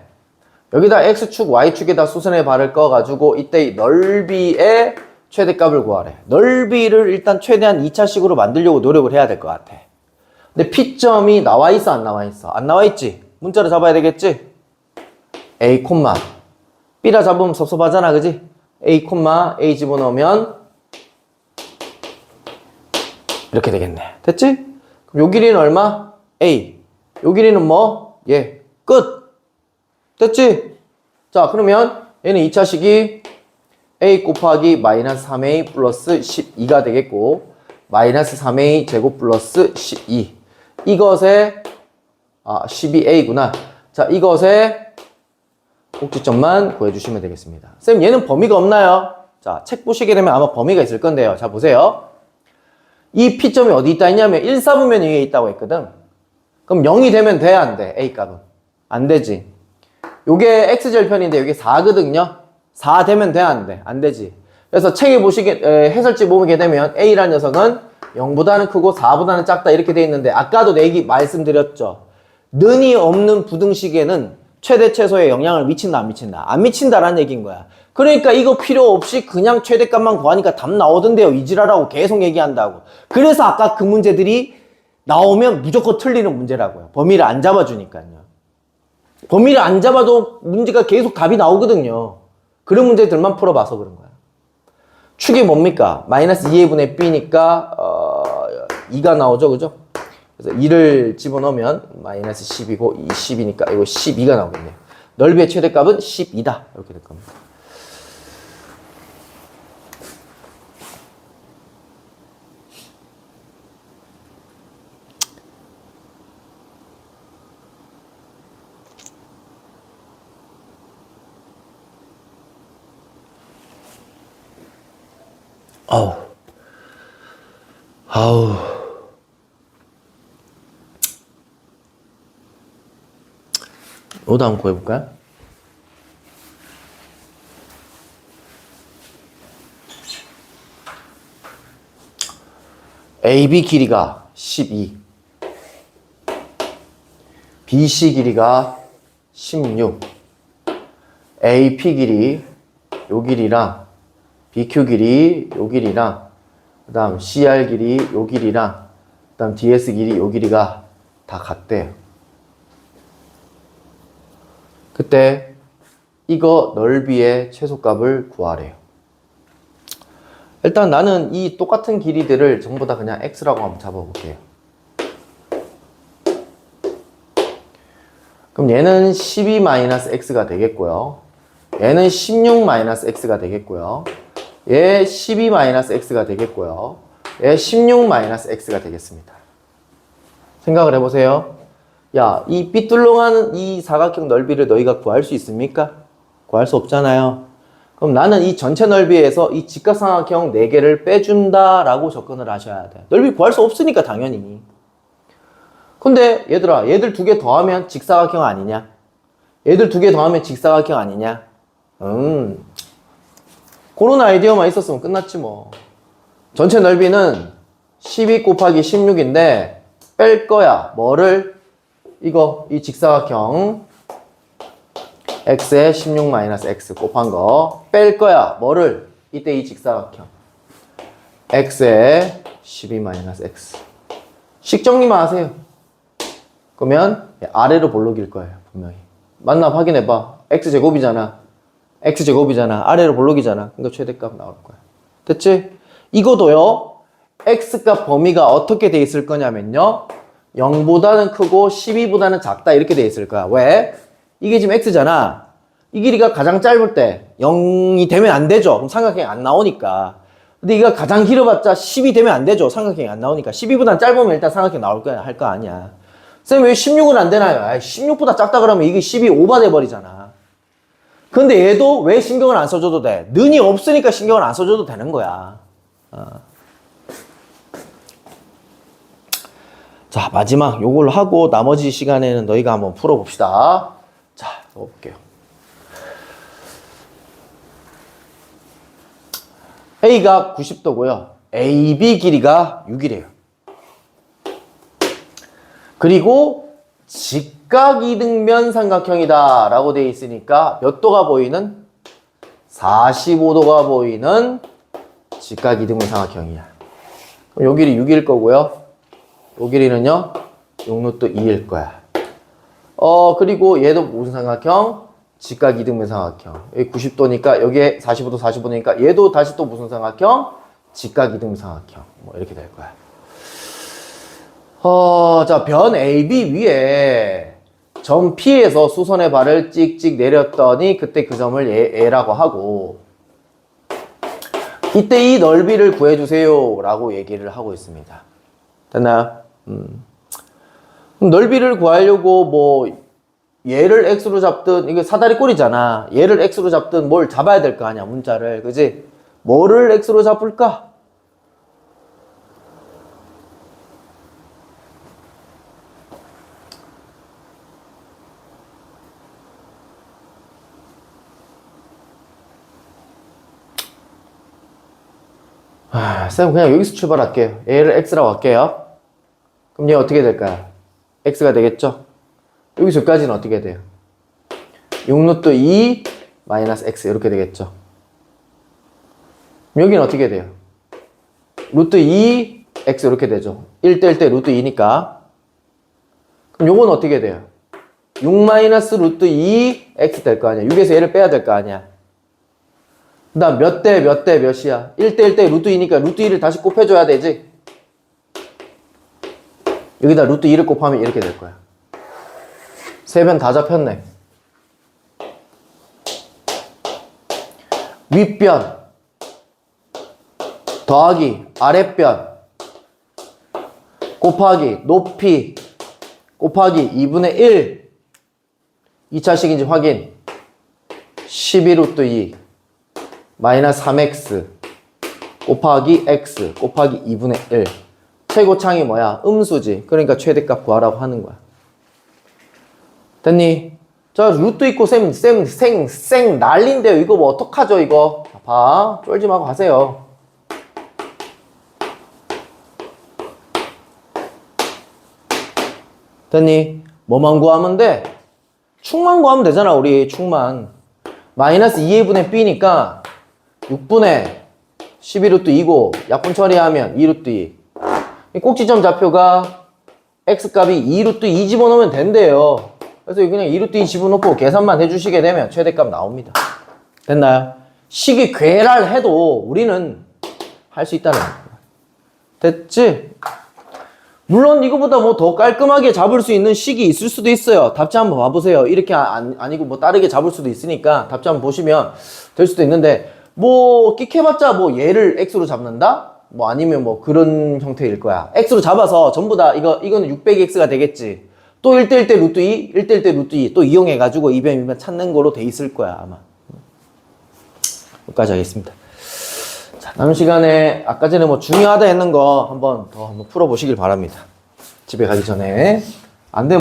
[SPEAKER 1] 여기다 X축, Y축에다 수선의 발을 꺼가지고 이때 넓이의 최대값을 구하래. 넓이를 일단 최대한 2차식으로 만들려고 노력을 해야 될 것 같아. 근데 P점이 나와 있어, 안 나와 있어? 안 나와 있지? 문자로 잡아야 되겠지? A, B라 잡으면 섭섭하잖아, 그지? A, A 집어넣으면 이렇게 되겠네. 됐지? 그럼 요 길이는 얼마? A. 요 길이는 뭐? 예. 끝. 됐지? 자, 그러면 얘는 2차식이 A 곱하기 마이너스 3A 플러스 12가 되겠고 마이너스 3A 제곱 플러스 12 이것에 12A구나. 자, 이것에 꼭지점만 구해주시면 되겠습니다. 쌤, 얘는 범위가 없나요? 자, 책 보시게 되면 아마 범위가 있을 건데요. 자, 보세요. 이 P점이 어디 있다 했냐면 1, 4분면 위에 있다고 했거든. 그럼 0이 되면 돼, 안 돼? A값은. 안 되지. 요게 X절편인데 요게 4거든요. 4 되면 돼, 안 돼? 안 되지. 그래서 책에 해설지 보게 되면 A라는 녀석은 0보다는 크고 4보다는 작다 이렇게 돼 있는데 아까도 내 얘기 말씀드렸죠. 는이 없는 부등식에는 최대 최소의 영향을 미친다, 안 미친다? 안 미친다라는 얘기인 거야. 그러니까 이거 필요 없이 그냥 최대값만 구하니까 답 나오던데요. 이지라라고 계속 얘기한다고. 그래서 아까 그 문제들이 나오면 무조건 틀리는 문제라고요. 범위를 안 잡아주니까요. 범위를 안 잡아도 문제가 계속 답이 나오거든요. 그런 문제들만 풀어봐서 그런 거야. 축이 뭡니까? 마이너스 2a분의 b니까 2가 나오죠. 그죠? 그래서 2를 집어넣으면 마이너스 10이고 10이니까 이거 12가 나오겠네요. 넓이의 최대값은 12다. 이렇게 될 겁니다. 아우. 요도 한번 구해볼까요? AB 길이가 12, BC 길이가 16, AP 길이 요 길이랑 BQ 길이 요 길이랑 그 다음 CR 길이 요 길이랑 그 다음 DS 길이 요 길이가 다 같대요. 그때 이거 넓이의 최소값을 구하래요. 일단 나는 이 똑같은 길이들을 전부 다 그냥 x라고 한번 잡아볼게요. 그럼 얘는 12-x가 되겠고요. 얘는 16-x가 되겠고요. 얘 12-x가 되겠고요. 얘 16-x가 되겠습니다. 생각을 해보세요. 야, 이 삐뚤렁한 이 사각형 넓이를 너희가 구할 수 있습니까? 구할 수 없잖아요. 그럼 나는 이 전체 넓이에서 이 직각삼각형 4개를 빼준다 라고 접근을 하셔야 돼. 넓이 구할 수 없으니까 당연히. 근데 얘들아, 얘들 2개 더하면 직사각형 아니냐? 얘들 2개 더하면 직사각형 아니냐? 그런 아이디어만 있었으면 끝났지 뭐. 전체 넓이는 12 곱하기 16인데 뺄 거야. 뭐를? 이거, 이 직사각형 x에 16-x 곱한 거 뺄 거야. 뭐를? 이때 이 직사각형 x에 12-x 식 정리만 하세요. 그러면 아래로 볼록일 거예요. 분명히. 맞나 확인해봐. x제곱이잖아. x제곱이잖아. 아래로 볼록이잖아. 그러니까 최대값 나올 거야. 됐지? 이거도요. x값 범위가 어떻게 돼 있을 거냐면요. 0보다는 크고 12보다는 작다 이렇게 돼 있을 거야. 왜? 이게 지금 x잖아. 이 길이가 가장 짧을 때 0이 되면 안 되죠. 그럼 삼각형이 안 나오니까. 근데 이거 가장 길어봤자 10이 되면 안 되죠. 삼각형이 안 나오니까. 12보다 짧으면 일단 삼각형 나올 거야. 할 거 아니야. 쌤 왜 16은 안 되나요? 16보다 작다 그러면 이게 10이 오버돼 버리잖아. 근데 얘도 왜 신경을 안 써줘도 돼? 는이 없으니까 신경을 안 써줘도 되는 거야. 자, 마지막 요걸로 하고 나머지 시간에는 너희가 한번 풀어봅시다. 자, 넣어볼게요. A가 90도고요. AB 길이가 6이래요. 그리고 직각이등면 삼각형이다 라고 되어 있으니까 몇 도가 보이는? 45도가 보이는 직각이등면 삼각형이야. 그럼 요 길이 6일 거고요. 요 길이는요 6루트 2일 거야. 그리고 얘도 무슨 삼각형? 직각 이등변 삼각형. 여기 90도니까 여기에 45도 45도니까 얘도 다시 또 무슨 삼각형? 직각 이등변 삼각형. 뭐 이렇게 될 거야. 자, 변 AB 위에 점 P에서 수선의 발을 찍찍 내렸더니 그때 그 점을 A라고 하고 이때 이 넓이를 구해주세요 라고 얘기를 하고 있습니다. 됐나요? 그럼 넓이를 구하려고 뭐 얘를 x로 잡든 이게 사다리 꼴이잖아. 얘를 x로 잡든 뭘 잡아야 될 거 아니야. 문자를. 그지? 뭐를 x로 잡을까? 쌤 그냥 여기서 출발할게요. 얘를 x라고 할게요. 그럼 얘 어떻게 될까요? x가 되겠죠? 여기서 여기까지는 어떻게 돼요? 6루트 2 마이너스 x 이렇게 되겠죠? 여기는 어떻게 돼요? 루트 2 x 이렇게 되죠? 1대1 대 루트 2니까 그럼 요건 어떻게 돼요? 6 마이너스 루트 2 x 될 거 아니야. 6에서 얘를 빼야 될 거 아니야. 그 다음 몇 대 몇이야? 1대1 대 루트 2니까 루트 2를 다시 곱해줘야 되지? 여기다 루트 2를 곱하면 이렇게 될 거야. 세 변 다 잡혔네. 윗변 더하기 아랫변 곱하기 높이 곱하기 2분의 1 2차식인지 확인 12루트 2 마이너스 3x 곱하기 x 곱하기 2분의 1 최고창이 뭐야? 음수지. 그러니까 최대값 구하라고 하는 거야. 됐니? 자, 루트 있고 생 난리인데요. 이거 뭐 어떡하죠, 이거? 봐. 쫄지 말고 가세요. 됐니? 뭐만 구하면 돼? 축만 구하면 되잖아, 우리 축만. 마이너스 2분의 b니까 6분의 12루트 2고 약분 처리하면 2루트 2. 이 꼭지점 좌표가 x값이 2루트 2 집어넣으면 된대요. 그래서 그냥 2루트 2 집어넣고 계산만 해주시게 되면 최대값 나옵니다. 됐나요? 식이 괴랄해도 우리는 할 수 있다는 거야. 됐지? 물론 이거보다 뭐 더 깔끔하게 잡을 수 있는 식이 있을 수도 있어요. 답지 한번 봐보세요. 이렇게 아니고 뭐 다르게 잡을 수도 있으니까 답지 한번 보시면 될 수도 있는데 뭐 끽해봤자 뭐 얘를 x로 잡는다? 뭐 아니면 뭐 그런 형태일 거야. x로 잡아서 전부 다 이거는 600x가 되겠지. 또 1대1 대 루트 2, 1대1 대 루트 2 또 이용해가지고 이변 찾는 거로 돼 있을 거야 아마. 여기까지 하겠습니다. 자, 남은 시간에 아까 전에 뭐 중요하다 했는 거 한번 풀어보시길 바랍니다. 집에 가기 전에. 안 되면